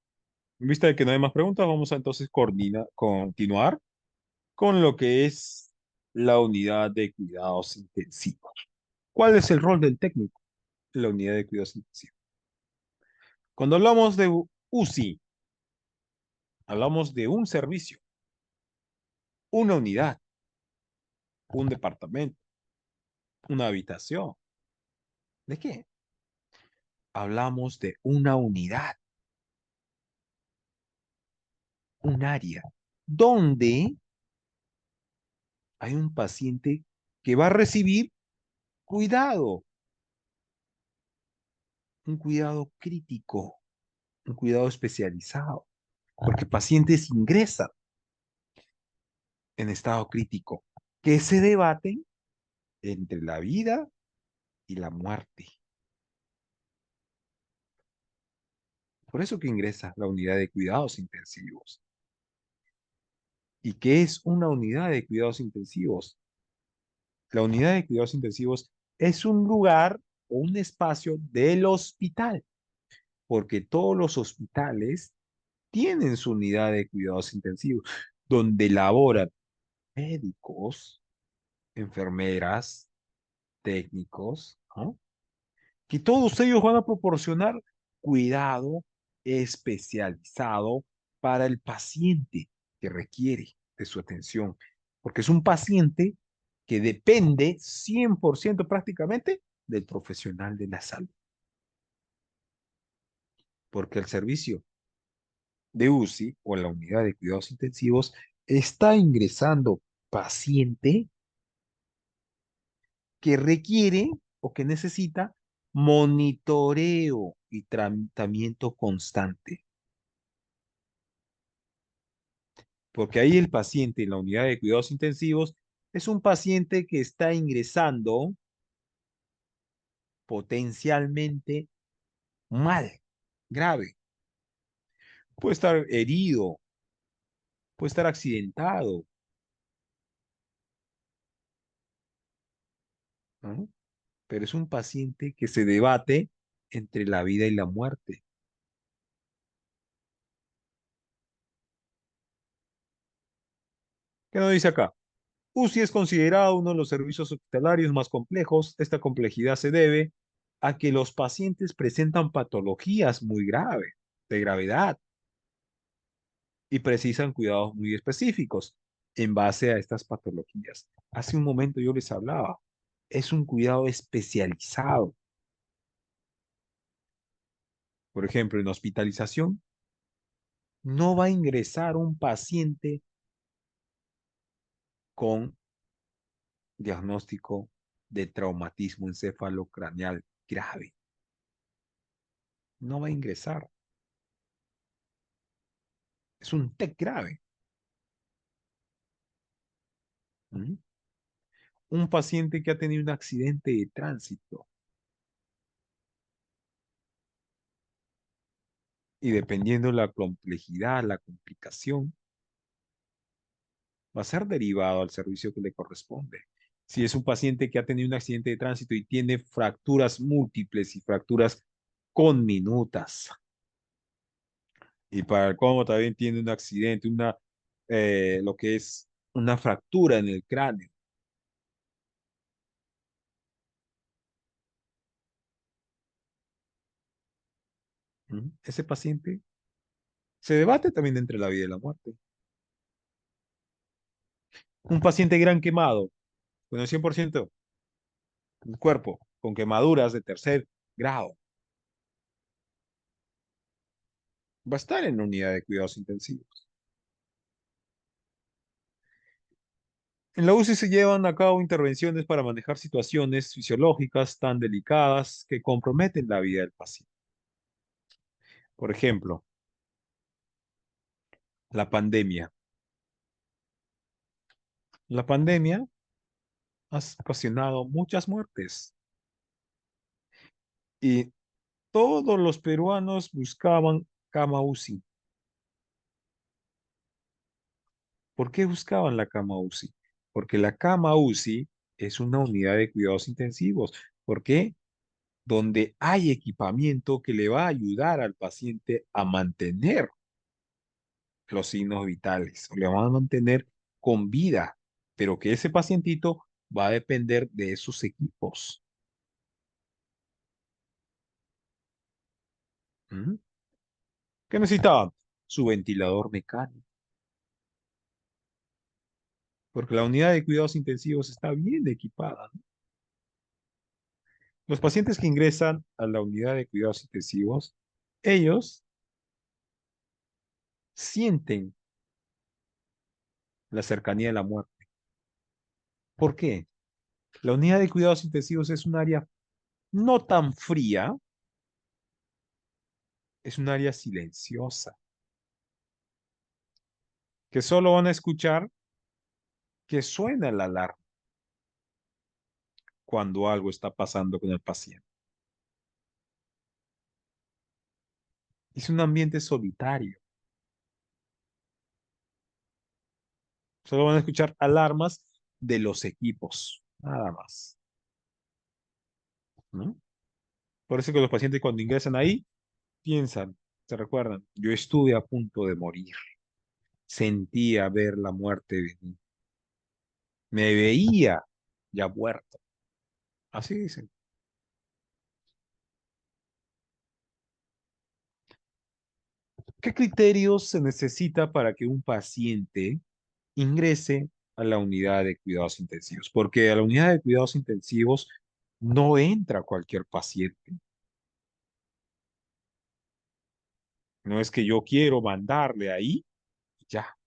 en vista de que no hay más preguntas, vamos a entonces continuar con lo que es la unidad de cuidados intensivos. ¿Cuál es el rol del técnico en la unidad de cuidados intensivos? Cuando hablamos de UCI, hablamos de un servicio, una unidad, un departamento, una habitación. ¿De qué? Hablamos de una unidad, un área, donde hay un paciente que va a recibir cuidado, un cuidado crítico, un cuidado especializado, porque pacientes ingresan en estado crítico que se debaten entre la vida y la muerte. Por eso que ingresa la unidad de cuidados intensivos. ¿Y qué es una unidad de cuidados intensivos? La unidad de cuidados intensivos es un lugar o un espacio del hospital, porque todos los hospitales tienen su unidad de cuidados intensivos, donde laboran médicos, enfermeras, técnicos, ¿no? Que todos ellos van a proporcionar cuidado especializado para el paciente que requiere de su atención, porque es un paciente que depende 100% prácticamente del profesional de la salud, porque el servicio de UCI o la unidad de cuidados intensivos está ingresando paciente que requiere o que necesita monitoreo y tratamiento constante. Porque ahí el paciente en la unidad de cuidados intensivos es un paciente que está ingresando potencialmente mal, grave. Puede estar herido, puede estar accidentado, ¿no? Pero es un paciente que se debate entre la vida y la muerte. ¿Qué nos dice acá? UCI es considerado uno de los servicios hospitalarios más complejos. Esta complejidad se debe a que los pacientes presentan patologías muy graves, de gravedad, y precisan cuidados muy específicos en base a estas patologías. Hace un momento yo les hablaba, es un cuidado especializado. Por ejemplo, en hospitalización, no va a ingresar un paciente con diagnóstico de traumatismo encefalocraneal grave. No va a ingresar. Es un TEC grave. ¿Mm? Un paciente que ha tenido un accidente de tránsito y dependiendo de la complejidad, la complicación, va a ser derivado al servicio que le corresponde. Si es un paciente que ha tenido un accidente de tránsito y tiene fracturas múltiples y fracturas conminutas, Y para el colmo también tiene un accidente, lo que es una fractura en el cráneo. ¿Mm? Ese paciente se debate también entre la vida y la muerte. Un paciente gran quemado, con el 100% del cuerpo, con quemaduras de tercer grado, va a estar en la unidad de cuidados intensivos. En la UCI se llevan a cabo intervenciones para manejar situaciones fisiológicas tan delicadas que comprometen la vida del paciente. Por ejemplo, la pandemia. La pandemia ha ocasionado muchas muertes y todos los peruanos buscaban cama UCI. ¿Por qué buscaban la cama UCI? Porque la cama UCI es una unidad de cuidados intensivos. ¿Por qué? Donde hay equipamiento que le va a ayudar al paciente a mantener los signos vitales, o le van a mantener con vida, pero que ese pacientito va a depender de esos equipos. ¿Mm? ¿Qué necesitaban? Su ventilador mecánico, porque la unidad de cuidados intensivos está bien equipada, ¿no? Los pacientes que ingresan a la unidad de cuidados intensivos, ellos sienten la cercanía de la muerte. ¿Por qué? La unidad de cuidados intensivos es un área no tan fría, es un área silenciosa, que solo van a escuchar que suena la alarma cuando algo está pasando con el paciente. Es un ambiente solitario. Solo van a escuchar alarmas de los equipos, nada más, ¿no? Por eso que los pacientes cuando ingresan ahí piensan, se recuerdan, yo estuve a punto de morir, sentía ver la muerte venir, me veía ya muerto. Así dicen. ¿Qué criterios se necesita para que un paciente ingrese a la unidad de cuidados intensivos? Porque a la unidad de cuidados intensivos no entra cualquier paciente. No es que yo quiero mandarle ahí, ya,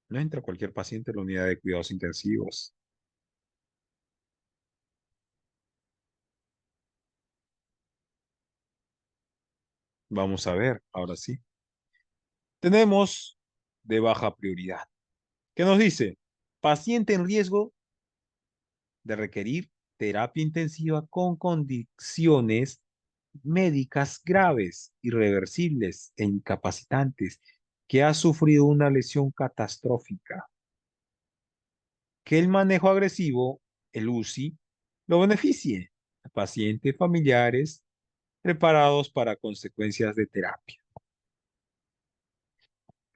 no entra cualquier paciente a la unidad de cuidados intensivos. Vamos a ver, ahora sí. Tenemos de baja prioridad. ¿Qué nos dice? Paciente en riesgo de requerir terapia intensiva con condiciones médicas graves, irreversibles e incapacitantes, que ha sufrido una lesión catastrófica, que el manejo agresivo, el UCI, lo beneficie a pacientes familiares preparados para consecuencias de terapia.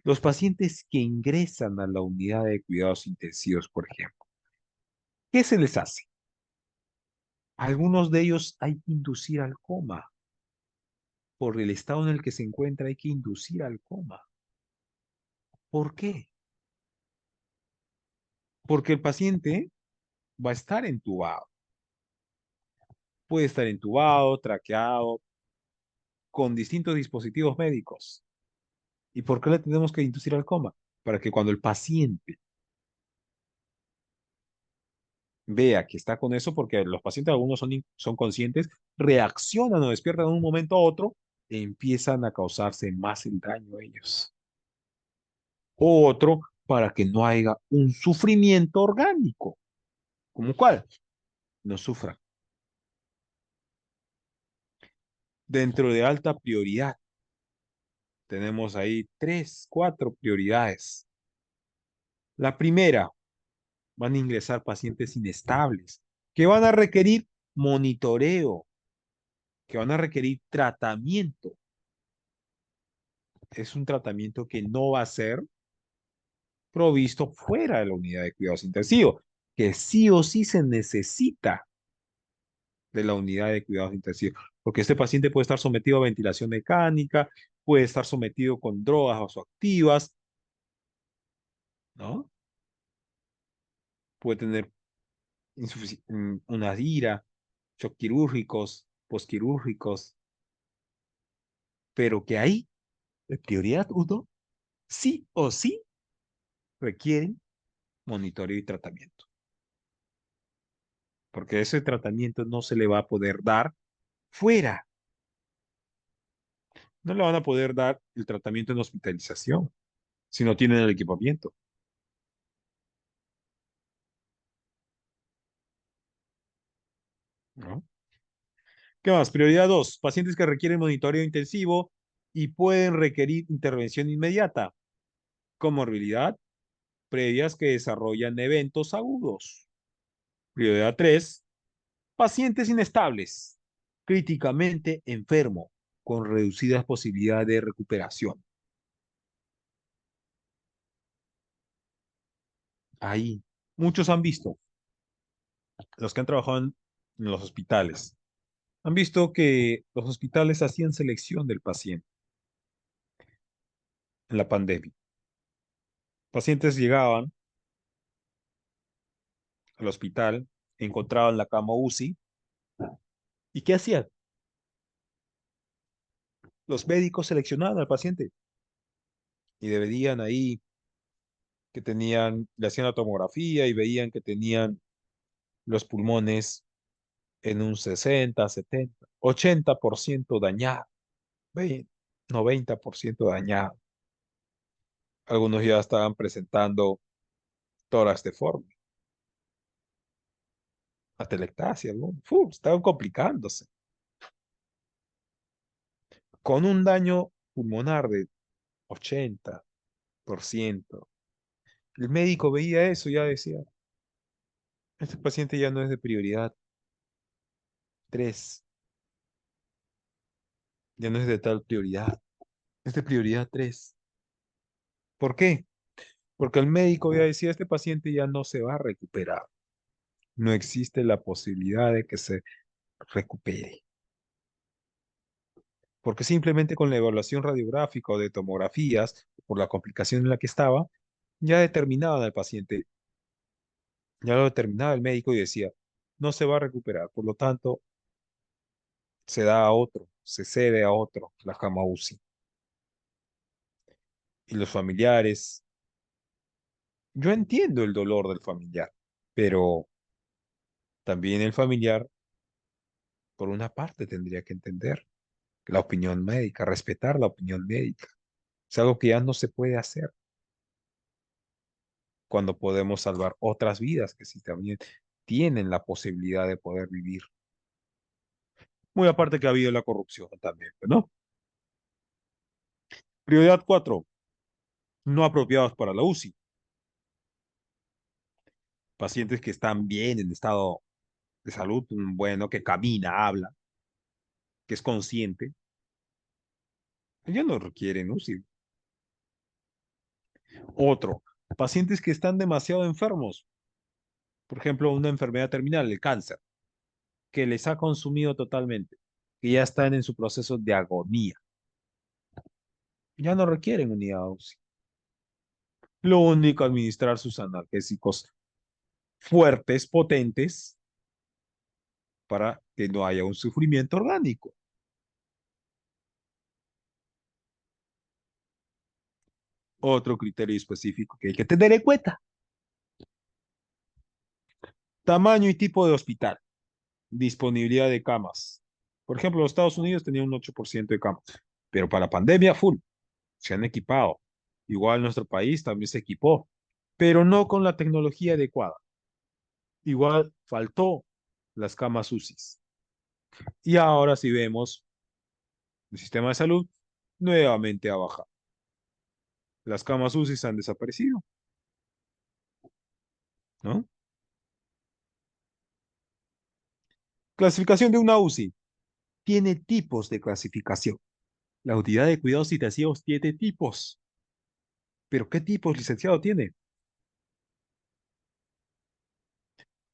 Los pacientes que ingresan a la unidad de cuidados intensivos, por ejemplo, ¿qué se les hace? Algunos de ellos hay que inducir al coma. Por el estado en el que se encuentra, hay que inducir al coma. ¿Por qué? Porque el paciente va a estar entubado. Puede estar entubado, traqueado, con distintos dispositivos médicos. ¿Y por qué le tenemos que inducir al coma? Para que cuando el paciente vea que está con eso, porque los pacientes algunos son conscientes, reaccionan o despiertan de un momento a otro, e empiezan a causarse más el daño a ellos. Otro, para que no haya un sufrimiento orgánico. ¿Como cuál? No sufran. Dentro de alta prioridad, tenemos ahí tres, cuatro prioridades. La primera, van a ingresar pacientes inestables, que van a requerir monitoreo, que van a requerir tratamiento. es un tratamiento que no va a ser provisto fuera de la unidad de cuidados intensivos, que sí o sí se necesita de la unidad de cuidados intensivos, porque este paciente puede estar sometido a ventilación mecánica, puede estar sometido con drogas vasoactivas, ¿no? Puede tener una ira, shock quirúrgicos, posquirúrgicos, pero que ahí, de prioridad uno, sí o sí requieren monitoreo y tratamiento, porque ese tratamiento no se le va a poder dar fuera, no le van a poder dar el tratamiento en hospitalización si no tienen el equipamiento, ¿no? ¿Qué más? Prioridad 2, pacientes que requieren monitoreo intensivo y pueden requerir intervención inmediata, comorbilidad previas que desarrollan eventos agudos. Prioridad 3, pacientes inestables, críticamente enfermo, con reducidas posibilidades de recuperación. Ahí, muchos han visto, los que han trabajado en los hospitales, han visto que los hospitales hacían selección del paciente en la pandemia. Pacientes llegaban al hospital, encontraban la cama UCI, ¿y qué hacían? Los médicos seleccionaban al paciente y veían ahí que tenían, le hacían la tomografía y veían que tenían los pulmones en un 60, 70, 80% dañado, 20, 90% dañado. Algunos ya estaban presentando tórax deforme, atelectasia, ¿no? Estaban complicándose. Con un daño pulmonar de 80%. El médico veía eso y ya decía, este paciente ya no es de prioridad 3, ya no es de tal prioridad, es de prioridad 3. ¿Por qué? Porque el médico ya decía, este paciente ya no se va a recuperar. No existe la posibilidad de que se recupere. Porque simplemente con la evaluación radiográfica o de tomografías, por la complicación en la que estaba, ya determinaban al paciente, ya lo determinaba el médico y decía, no se va a recuperar. Por lo tanto, se da a otro, se cede a otro la cama UCI. Y los familiares, yo entiendo el dolor del familiar, pero también el familiar, por una parte, tendría que entender la opinión médica, respetar la opinión médica. Es algo que ya no se puede hacer cuando podemos salvar otras vidas que sí también tienen la posibilidad de poder vivir. Muy aparte que ha habido la corrupción también, ¿no? Prioridad 4, no apropiados para la UCI. Pacientes que están bien en estado de salud, bueno, que camina, habla, que es consciente, ya no requieren UCI. Otro, pacientes que están demasiado enfermos, por ejemplo, una enfermedad terminal, el cáncer, que les ha consumido totalmente, que ya están en su proceso de agonía, ya no requieren unidad UCI. Lo único, administrar sus analgésicos fuertes, potentes, para que no haya un sufrimiento orgánico. Otro criterio específico que hay que tener en cuenta, tamaño y tipo de hospital, disponibilidad de camas. Por ejemplo, los Estados Unidos tenían un 8% de camas, pero para pandemia full, se han equipado. Igual nuestro país también se equipó, pero no con la tecnología adecuada. Igual faltó las camas UCIs. Y ahora si vemos el sistema de salud nuevamente ha bajado. Las camas UCIs han desaparecido, ¿no? Clasificación de una UCI. Tiene tipos de clasificación. La unidad de cuidados intensivos tiene tipos. ¿Pero qué tipos, licenciado, tiene?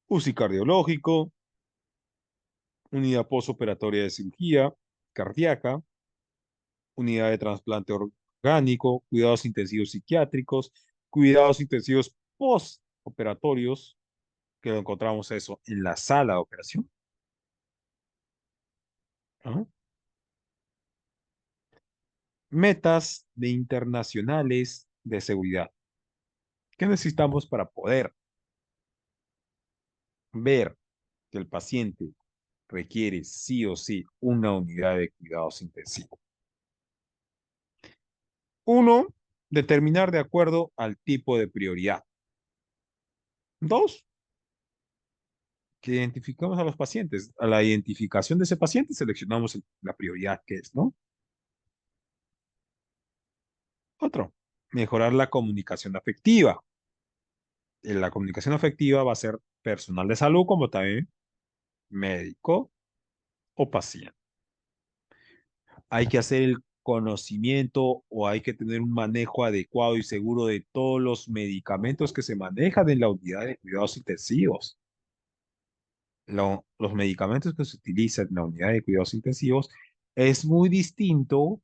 UCI cardiológico, unidad postoperatoria de cirugía cardíaca, unidad de trasplante orgánico, cuidados intensivos psiquiátricos, cuidados intensivos postoperatorios, que lo encontramos eso en la sala de operación. ¿Ah? Metas de internacionales de seguridad. ¿Qué necesitamos para poder ver que el paciente requiere sí o sí una unidad de cuidados intensivos? Uno, determinar de acuerdo al tipo de prioridad. Dos, que identificamos a los pacientes. A la identificación de ese paciente seleccionamos la prioridad que es, ¿no? Otro, mejorar la comunicación afectiva. La comunicación afectiva va a ser personal de salud como también médico o paciente. Hay que hacer el conocimiento o hay que tener un manejo adecuado y seguro de todos los medicamentos que se manejan en la unidad de cuidados intensivos. Los medicamentos que se utilizan en la unidad de cuidados intensivos es muy distinto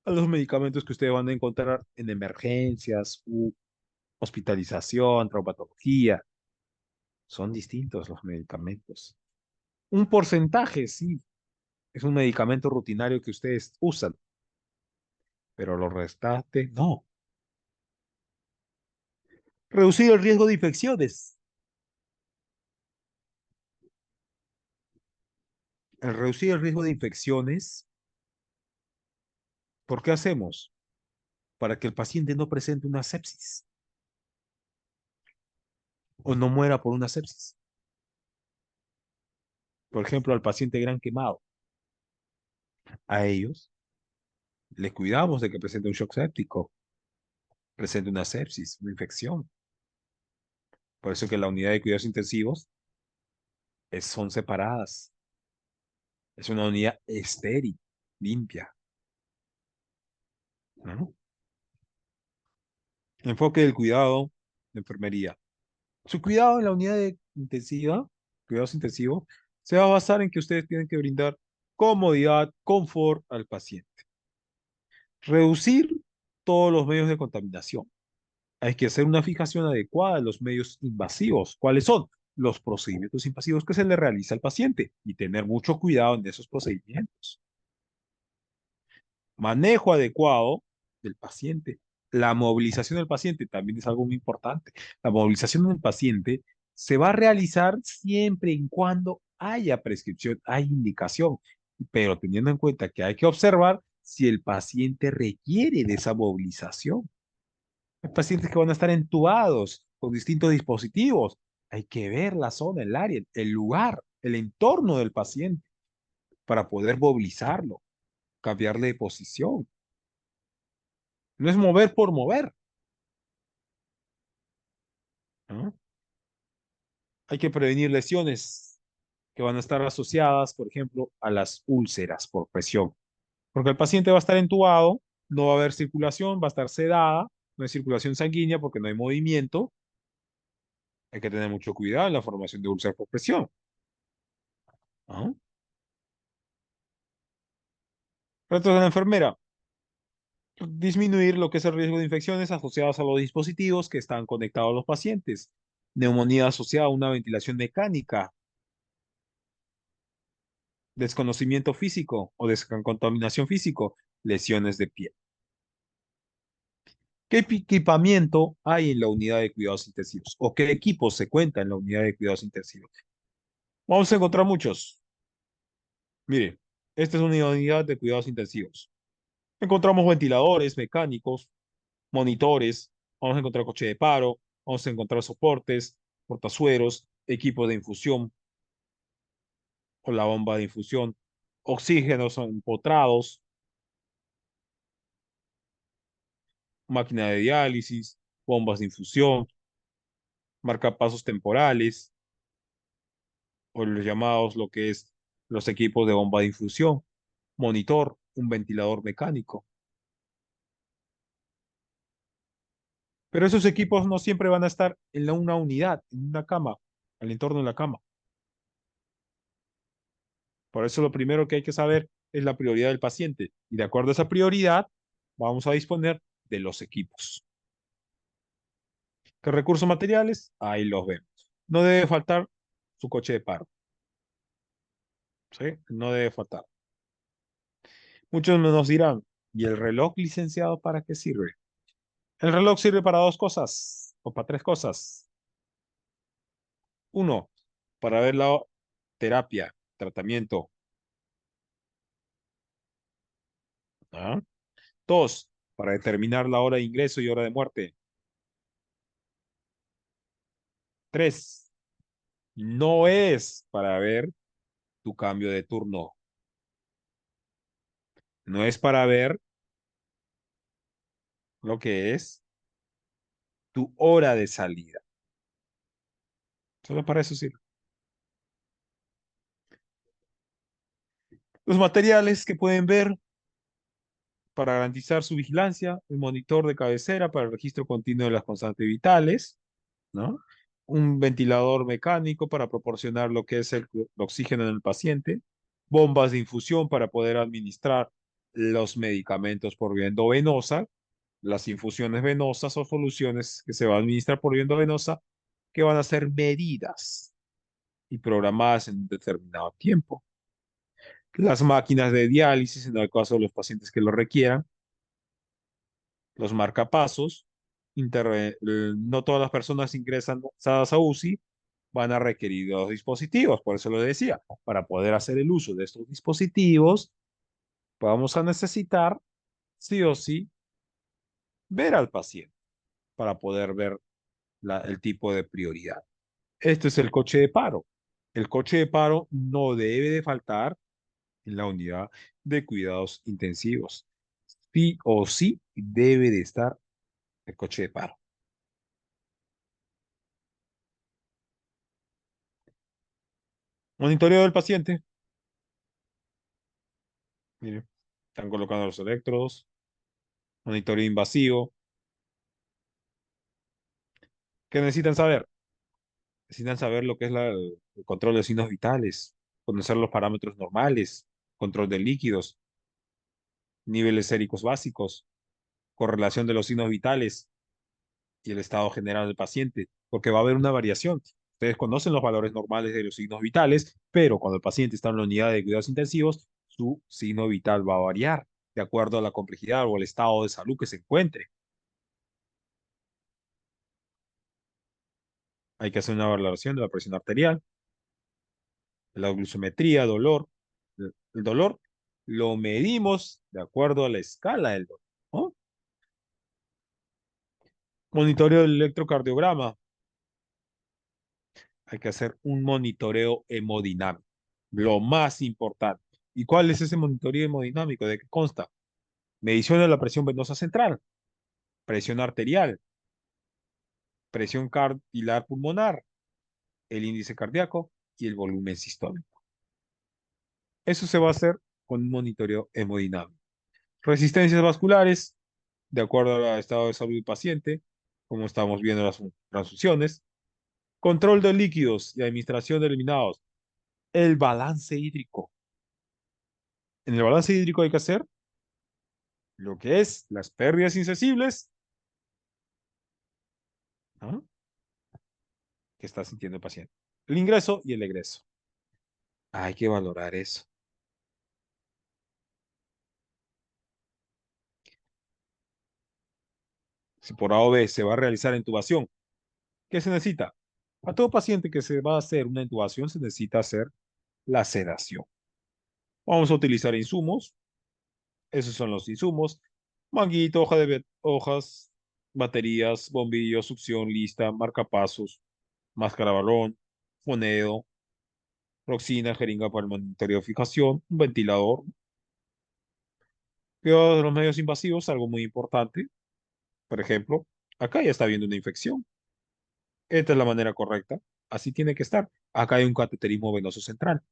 a los medicamentos que ustedes van a encontrar en emergencias u hospitalización, traumatología. Son distintos los medicamentos. Un porcentaje, sí, es un medicamento rutinario que ustedes usan, pero los restantes no. Reducir el riesgo de infecciones. Al reducir el riesgo de infecciones, ¿por qué hacemos? Para que el paciente no presente una sepsis o no muera por una sepsis. Por ejemplo, al paciente gran quemado, a ellos les cuidamos de que presente un shock séptico, presente una sepsis, una infección. Por eso que la unidad de cuidados intensivos son separadas. Es una unidad estéril, limpia, ¿no? Enfoque del cuidado de enfermería. Su cuidado en la unidad de intensiva, cuidados intensivos, se va a basar en que ustedes tienen que brindar comodidad, confort al paciente. Reducir todos los medios de contaminación. Hay que hacer una fijación adecuada de los medios invasivos. ¿Cuáles son? Los procedimientos invasivos que se le realiza al paciente y tener mucho cuidado en esos procedimientos. Manejo adecuado del paciente. La movilización del paciente también es algo muy importante. La movilización del paciente se va a realizar siempre y cuando haya prescripción, hay indicación, pero teniendo en cuenta que hay que observar si el paciente requiere de esa movilización. Hay pacientes que van a estar entubados con distintos dispositivos. Hay que ver la zona, el área, el lugar, el entorno del paciente para poder movilizarlo, cambiarle de posición. No es mover por mover, ¿no? Hay que prevenir lesiones que van a estar asociadas, por ejemplo, a las úlceras por presión. Porque el paciente va a estar entubado, no va a haber circulación, va a estar sedada, no hay circulación sanguínea porque no hay movimiento. Hay que tener mucho cuidado en la formación de úlceras por presión, ¿no? Retos de la enfermera. Disminuir lo que es el riesgo de infecciones asociadas a los dispositivos que están conectados a los pacientes. Neumonía asociada a una ventilación mecánica, desconocimiento físico o descontaminación físico, lesiones de piel. ¿Qué equipamiento hay en la unidad de cuidados intensivos? ¿O qué equipos se cuenta en la unidad de cuidados intensivos? Vamos a encontrar muchos. Mire, esta es una unidad de cuidados intensivos. Encontramos ventiladores mecánicos, monitores, vamos a encontrar coche de paro, vamos a encontrar soportes, portazueros, equipos de infusión o la bomba de infusión, oxígenos empotrados, máquina de diálisis, bombas de infusión, marcapasos temporales o los llamados lo que es los equipos de bomba de infusión, monitor, un ventilador mecánico. Pero esos equipos no siempre van a estar en una unidad, en una cama, al entorno de la cama. Por eso lo primero que hay que saber es la prioridad del paciente. Y de acuerdo a esa prioridad, vamos a disponer de los equipos. ¿Qué recursos materiales? Ahí los vemos. No debe faltar su coche de paro. ¿Sí? No debe faltar. Muchos nos dirán, ¿y el reloj, licenciado, para qué sirve? El reloj sirve para dos cosas o para tres cosas. Uno, para ver la terapia, tratamiento. ¿Ah? Dos, para determinar la hora de ingreso y hora de muerte. Tres, no es para ver tu cambio de turno. No es para ver lo que es tu hora de salida. Solo para eso sirve. Los materiales que pueden ver para garantizar su vigilancia, un monitor de cabecera para el registro continuo de las constantes vitales, ¿no? Un ventilador mecánico para proporcionar lo que es el oxígeno en el paciente, bombas de infusión para poder administrar los medicamentos por vía endovenosa, las infusiones venosas o soluciones que se van a administrar por vía endovenosa que van a ser medidas y programadas en un determinado tiempo. Las máquinas de diálisis en el caso de los pacientes que lo requieran, los marcapasos, no todas las personas ingresadas a UCI van a requerir los dispositivos, por eso lo decía, para poder hacer el uso de estos dispositivos, vamos a necesitar, sí o sí, ver al paciente para poder ver el tipo de prioridad. Este es el coche de paro. El coche de paro no debe de faltar en la unidad de cuidados intensivos. Sí o sí debe de estar el coche de paro. Monitoreo del paciente. Mire, están colocando los electrodos. Monitoreo invasivo. ¿Qué necesitan saber? Necesitan saber lo que es el control de signos vitales, conocer los parámetros normales, control de líquidos, niveles séricos básicos, correlación de los signos vitales y el estado general del paciente, porque va a haber una variación. Ustedes conocen los valores normales de los signos vitales, pero cuando el paciente está en la unidad de cuidados intensivos, su signo vital va a variar de acuerdo a la complejidad o el estado de salud que se encuentre. Hay que hacer una valoración de la presión arterial, la glucometría, dolor. El dolor lo medimos de acuerdo a la escala del dolor, ¿no? Monitoreo del electrocardiograma. Hay que hacer un monitoreo hemodinámico, lo más importante. ¿Y cuál es ese monitoreo hemodinámico? ¿De qué consta? Medición de la presión venosa central, presión arterial, presión capilar pulmonar, el índice cardíaco y el volumen sistólico. Eso se va a hacer con un monitoreo hemodinámico. Resistencias vasculares, de acuerdo al estado de salud del paciente, como estamos viendo las transfusiones. Control de líquidos y administración de eliminados. El balance hídrico. En el balance hídrico hay que hacer lo que es las pérdidas insensibles, ¿no?, que está sintiendo el paciente. El ingreso y el egreso. Hay que valorar eso. Si por A o B se va a realizar intubación, ¿qué se necesita? A todo paciente que se va a hacer una intubación se necesita hacer la sedación. Vamos a utilizar insumos. Esos son los insumos. Manguito, hojas, baterías, bombillos, succión, lista, marcapasos, máscara balón, foneo, roxina, jeringa para el monitoreo de fijación, un ventilador. Cuidado de los medios invasivos, algo muy importante. Por ejemplo, acá ya está habiendo una infección. Esta es la manera correcta. Así tiene que estar. Acá hay un cateterismo venoso central,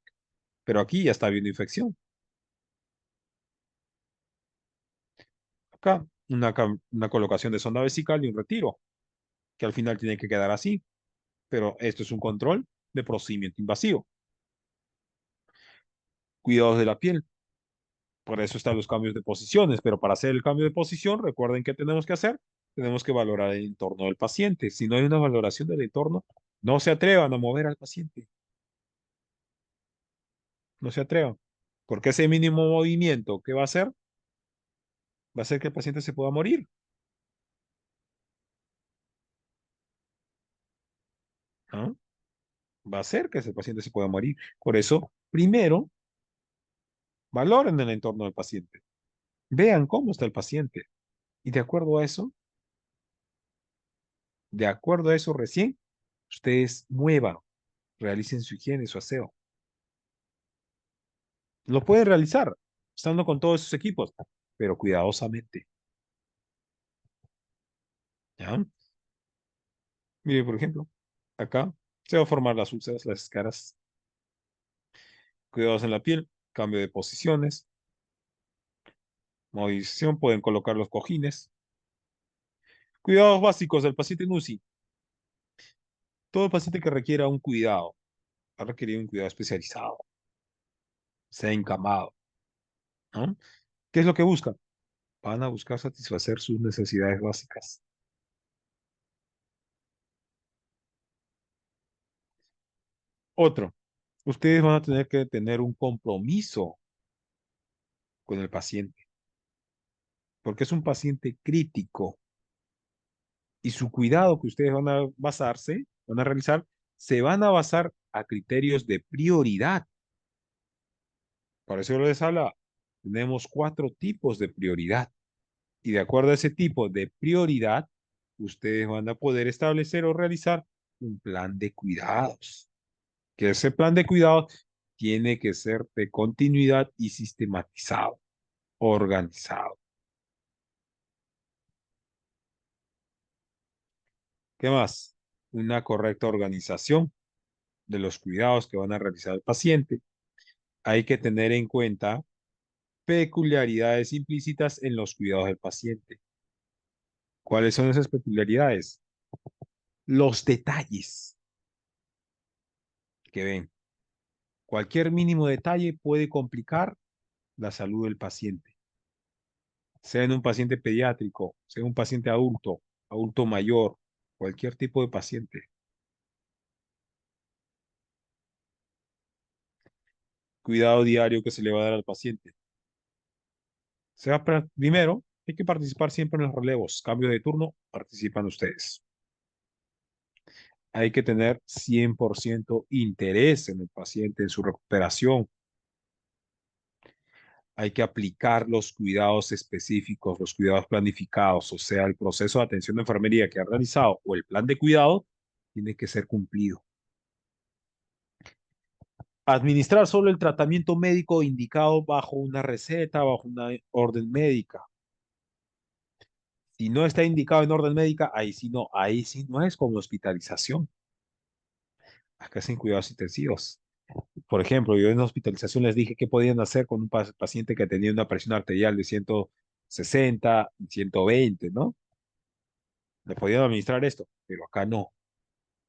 pero aquí ya está habiendo infección. Acá, una colocación de sonda vesical y un retiro, que al final tiene que quedar así, pero esto es un control de procedimiento invasivo. Cuidados de la piel. Por eso están los cambios de posiciones, pero para hacer el cambio de posición, recuerden qué tenemos que hacer. Tenemos que valorar el entorno del paciente. Si no hay una valoración del entorno, no se atrevan a mover al paciente. No se atrevan. Porque ese mínimo movimiento, ¿qué va a hacer? Va a hacer que el paciente se pueda morir. ¿No? Va a hacer que ese paciente se pueda morir. Por eso, primero, valoren el entorno del paciente. Vean cómo está el paciente. Y de acuerdo a eso recién, ustedes muevan, realicen su higiene, su aseo. Lo pueden realizar estando con todos sus equipos, pero cuidadosamente. ¿Ya? Mire, por ejemplo, acá se va a formar las úlceras, las escaras. Cuidados en la piel, cambio de posiciones, movilización, pueden colocar los cojines. Cuidados básicos del paciente en UCI. Todo paciente que requiera un cuidado, va a requerir un cuidado especializado, sea encamado, ¿no? ¿Qué es lo que buscan? Van a buscar satisfacer sus necesidades básicas. Otro, ustedes van a tener que tener un compromiso con el paciente, porque es un paciente crítico y su cuidado que ustedes van a basarse, van a realizar, se van a basar a criterios de prioridad. Por eso les habla, tenemos cuatro tipos de prioridad y de acuerdo a ese tipo de prioridad, ustedes van a poder establecer o realizar un plan de cuidados, que ese plan de cuidados tiene que ser de continuidad y sistematizado, organizado. ¿Qué más? Una correcta organización de los cuidados que van a realizar el paciente. Hay que tener en cuenta peculiaridades implícitas en los cuidados del paciente. ¿Cuáles son esas peculiaridades? Los detalles que ven. Cualquier mínimo detalle puede complicar la salud del paciente, sea en un paciente pediátrico, sea un paciente adulto, adulto mayor, cualquier tipo de paciente. Cuidado diario que se le va a dar al paciente. Primero, hay que participar siempre en los relevos. Cambio de turno, participan ustedes. Hay que tener 100% interés en el paciente, en su recuperación. Hay que aplicar los cuidados específicos, los cuidados planificados, o sea, el proceso de atención de enfermería que ha realizado o el plan de cuidado tiene que ser cumplido. Administrar solo el tratamiento médico indicado bajo una receta, bajo una orden médica. Si no está indicado en orden médica, ahí sí no es como hospitalización. Acá hacen cuidados intensivos. Por ejemplo, yo en hospitalización les dije qué podían hacer con un paciente que tenía una presión arterial de 160, 120, ¿no? Le podían administrar esto, pero acá no.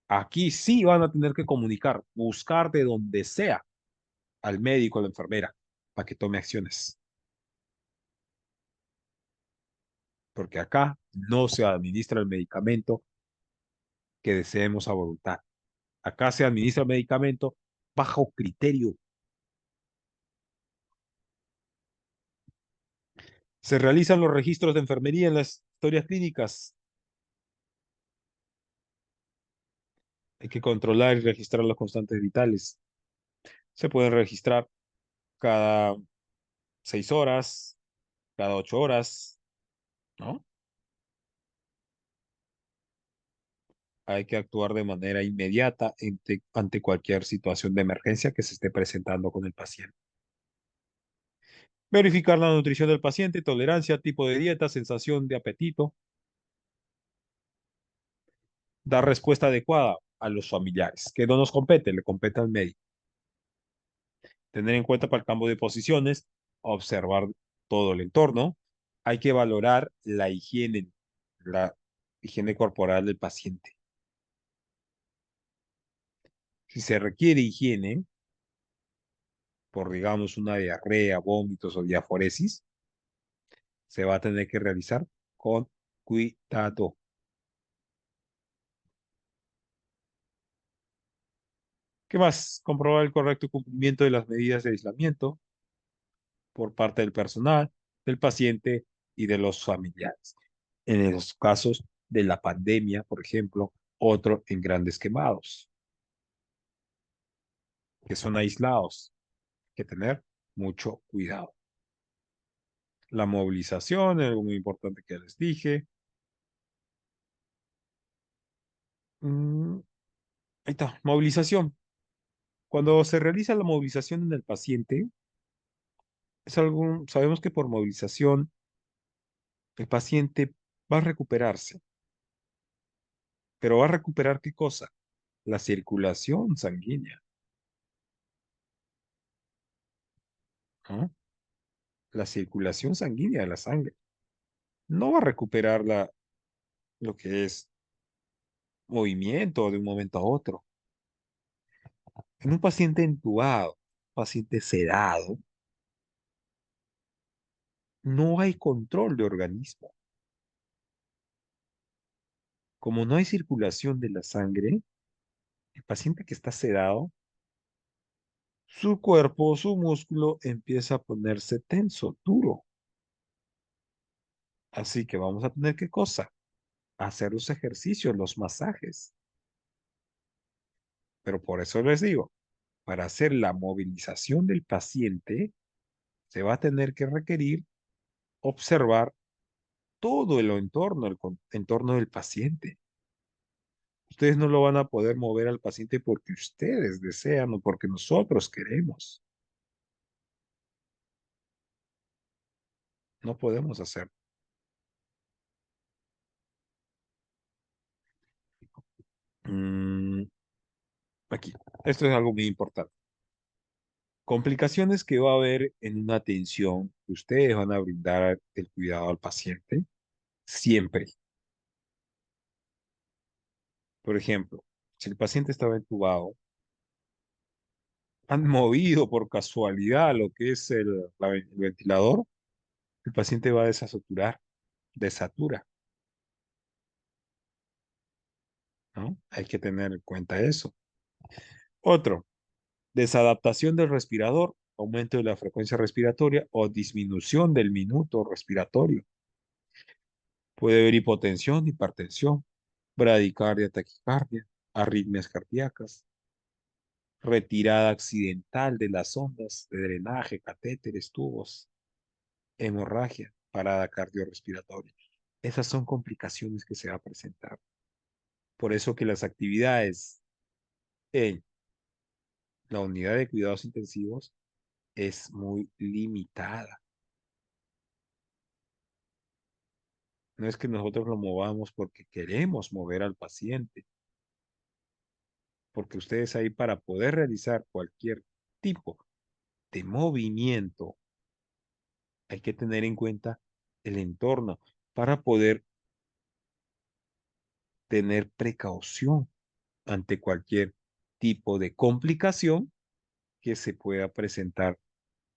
Aquí sí van a tener que comunicar, buscar de donde sea al médico, a la enfermera, para que tome acciones. Porque acá no se administra el medicamento que deseemos a voluntad. Acá se administra el medicamento bajo criterio. Se realizan los registros de enfermería en las historias clínicas. Hay que controlar y registrar los constantes vitales. Se pueden registrar cada 6 horas, cada 8 horas, ¿no? Hay que actuar de manera inmediata ante cualquier situación de emergencia que se esté presentando con el paciente. Verificar la nutrición del paciente, tolerancia, tipo de dieta, sensación de apetito. Dar respuesta adecuada a los familiares, que no nos compete, le compete al médico. Tener en cuenta para el cambio de posiciones, observar todo el entorno, Hay que valorar la higiene corporal del paciente. Si se requiere higiene, por digamos una diarrea, vómitos o diaforesis, se va a tener que realizar con cuidado. ¿Qué más? Comprobar el correcto cumplimiento de las medidas de aislamiento por parte del personal, del paciente y de los familiares. En los casos de la pandemia, por ejemplo, otro en grandes quemados, que son aislados, hay que tener mucho cuidado. La movilización, algo muy importante que les dije. Mm, ahí está, movilización. Cuando se realiza la movilización en el paciente, sabemos que por movilización el paciente va a recuperarse, pero ¿va a recuperar qué cosa? La circulación sanguínea, ¿no? La circulación sanguínea de la sangre. No va a recuperar lo que es movimiento de un momento a otro. En un paciente entubado, paciente sedado, no hay control de organismo. Como no hay circulación de la sangre, el paciente que está sedado, su cuerpo, su músculo empieza a ponerse tenso, duro. Así que vamos a tener ¿qué cosa? Hacer los ejercicios, los masajes. Pero por eso les digo, para hacer la movilización del paciente, se va a tener que requerir observar todo el entorno, entorno del paciente. Ustedes no lo van a poder mover al paciente porque ustedes desean o porque nosotros queremos. No podemos hacer. Mm, aquí, esto es algo muy importante. Complicaciones que va a haber en una atención que ustedes van a brindar el cuidado al paciente siempre. Por ejemplo, si el paciente estaba entubado, han movido por casualidad lo que es el ventilador, el paciente va a desaturar, desatura, ¿no? Hay que tener en cuenta eso. Otro, desadaptación del respirador, aumento de la frecuencia respiratoria o disminución del minuto respiratorio. Puede haber hipotensión, hipertensión, bradicardia, taquicardia, arritmias cardíacas, retirada accidental de las ondas de drenaje, catéteres, tubos, hemorragia, parada cardiorrespiratoria. Esas son complicaciones que se va a presentar. Por eso que las actividades en la unidad de cuidados intensivos es muy limitada. No es que nosotros lo movamos porque queremos mover al paciente, porque ustedes ahí para poder realizar cualquier tipo de movimiento hay que tener en cuenta el entorno para poder tener precaución ante cualquier tipo de complicación que se pueda presentar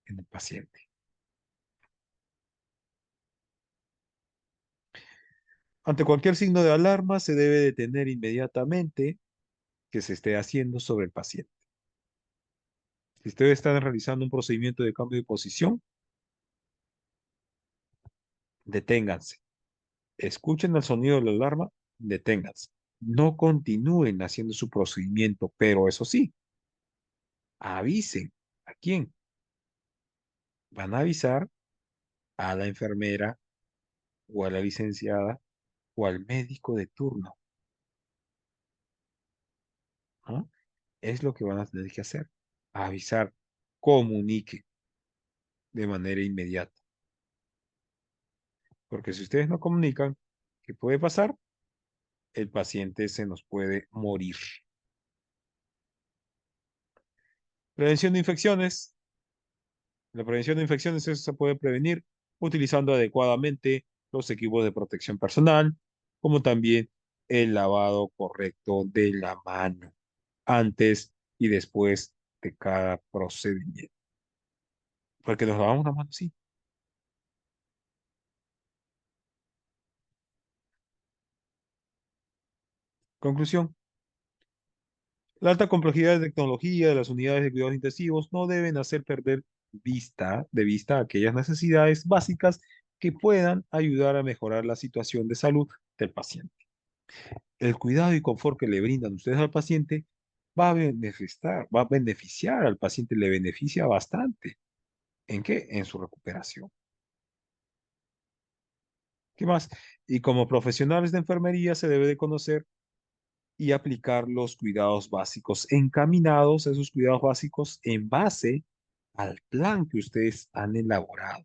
en el paciente. Ante cualquier signo de alarma se debe detener inmediatamente que se esté haciendo sobre el paciente. Si ustedes están realizando un procedimiento de cambio de posición, deténganse. Escuchen el sonido de la alarma, deténganse. No continúen haciendo su procedimiento, pero eso sí, avisen. ¿A quién? Van a avisar a la enfermera o a la licenciada o al médico de turno, ¿no? Es lo que van a tener que hacer. Avisar, comunique de manera inmediata. Porque si ustedes no comunican, ¿qué puede pasar? El paciente se nos puede morir. Prevención de infecciones. La prevención de infecciones, eso se puede prevenir utilizando adecuadamente los equipos de protección personal, como también el lavado correcto de la mano antes y después de cada procedimiento. Porque nos lavamos las manos, sí. Conclusión. La alta complejidad de tecnología de las unidades de cuidados intensivos no deben hacer perder de vista aquellas necesidades básicas que puedan ayudar a mejorar la situación de salud del paciente. El cuidado y confort que le brindan ustedes al paciente va a beneficiar al paciente, le beneficia bastante. ¿En qué? En su recuperación. ¿Qué más? Y como profesionales de enfermería se debe de conocer y aplicar los cuidados básicos encaminados, esos cuidados básicos en base al plan que ustedes han elaborado.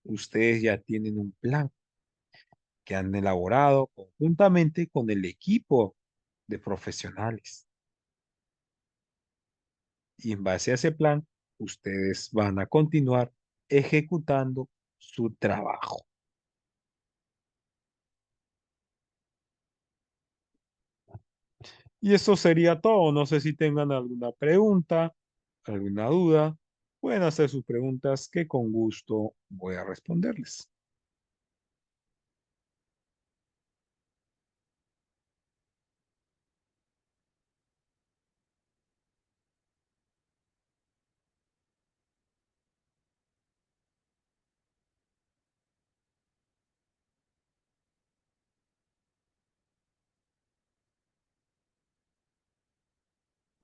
Ustedes ya tienen un plan que han elaborado conjuntamente con el equipo de profesionales. Y en base a ese plan, ustedes van a continuar ejecutando su trabajo. Y eso sería todo. No sé si tengan alguna pregunta, alguna duda. Pueden hacer sus preguntas que con gusto voy a responderles.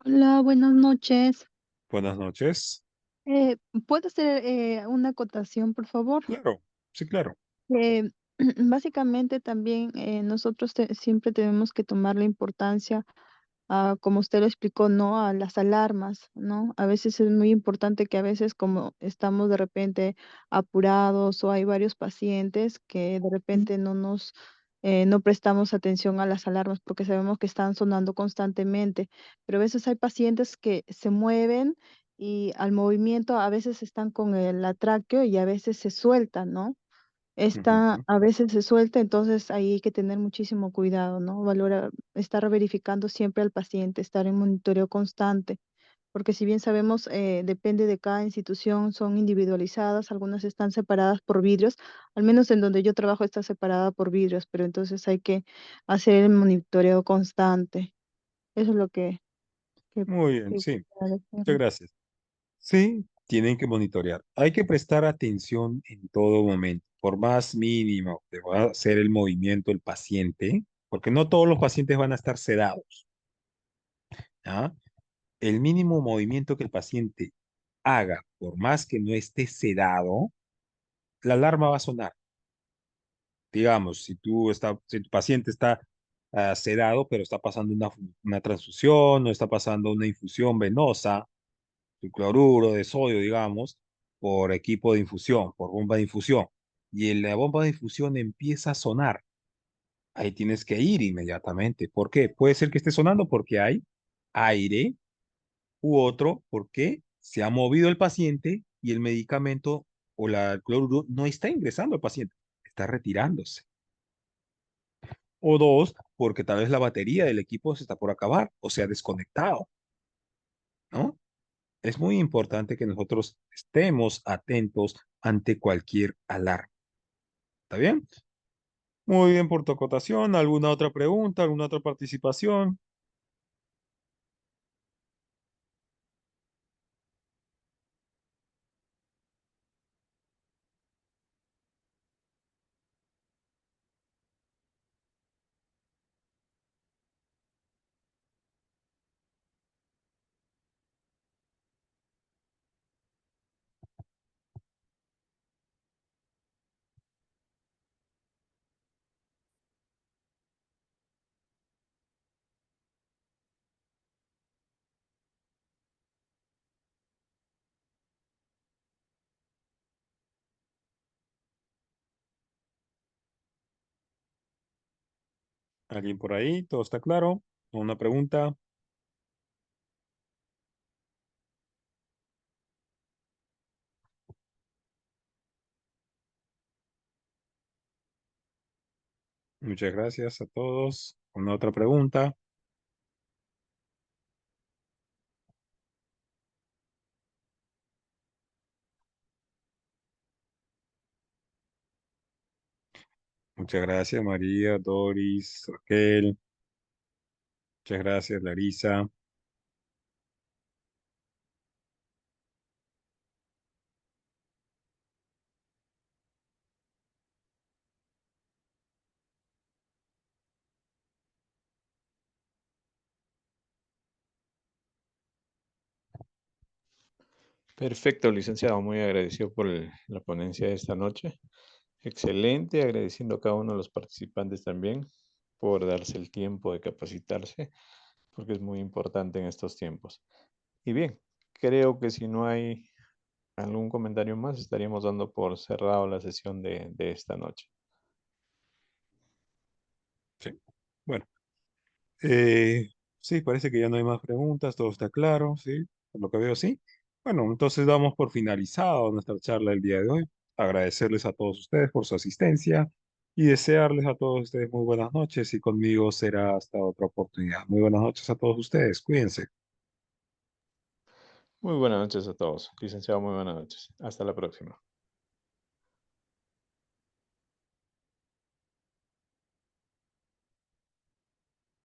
Hola, buenas noches. Buenas noches. Eh, ¿Puedo hacer una acotación, por favor? Claro, sí, claro. Eh, Básicamente también nosotros siempre tenemos que tomar la importancia, como usted lo explicó, ¿no? A las alarmas, ¿no? A veces es muy importante que a veces como estamos de repente apurados o hay varios pacientes que de repente no prestamos atención a las alarmas porque sabemos que están sonando constantemente, pero a veces hay pacientes que se mueven y al movimiento a veces están con el tráqueo y a veces se sueltan, ¿no? Ujú. A veces se suelta, entonces ahí hay que tener muchísimo cuidado, ¿no? Estar verificando siempre al paciente, estar en monitoreo constante, porque si bien sabemos, depende de cada institución, son individualizadas, algunas están separadas por vidrios, al menos en donde yo trabajo está separada por vidrios, pero entonces hay que hacer el monitoreo constante. Eso es lo Muy bien, que sí. quisiera Muchas decirle. gracias. Sí, tienen que monitorear. Hay que prestar atención en todo momento, por más mínimo que va a ser el movimiento del paciente, porque no todos los pacientes van a estar sedados, ¿ah? El mínimo movimiento que el paciente haga, por más que no esté sedado, la alarma va a sonar. Digamos, si tu paciente está sedado, pero está pasando una transfusión, no está pasando una infusión venosa, el cloruro de sodio, digamos, por equipo de infusión, por bomba de infusión, y la bomba de infusión empieza a sonar, ahí tienes que ir inmediatamente. ¿Por qué? Puede ser que esté sonando porque hay aire u otro porque se ha movido el paciente y el medicamento o el cloruro no está ingresando al paciente, está retirándose. O dos, porque tal vez la batería del equipo se está por acabar o se ha desconectado, ¿no? Es muy importante que nosotros estemos atentos ante cualquier alarma. ¿Está bien? Muy bien por tu acotación. ¿Alguna otra pregunta? ¿Alguna otra participación? ¿Alguien por ahí? ¿Todo está claro? ¿Una pregunta? Muchas gracias a todos. ¿Una otra pregunta? Muchas gracias, María, Doris, Raquel. Muchas gracias, Larisa. Perfecto, licenciado. Muy agradecido por la ponencia de esta noche. Excelente, agradeciendo a cada uno de los participantes también por darse el tiempo de capacitarse, porque es muy importante en estos tiempos. Y bien, creo que si no hay algún comentario más, estaríamos dando por cerrado la sesión de esta noche. Sí. Bueno, eh, sí, parece que ya no hay más preguntas, todo está claro, ¿sí? Por lo que veo, sí. Bueno, entonces damos por finalizado nuestra charla el día de hoy. Agradecerles a todos ustedes por su asistencia y desearles a todos ustedes muy buenas noches y conmigo será hasta otra oportunidad. Muy buenas noches a todos ustedes, cuídense. Muy buenas noches a todos. Licenciado, muy buenas noches. Hasta la próxima.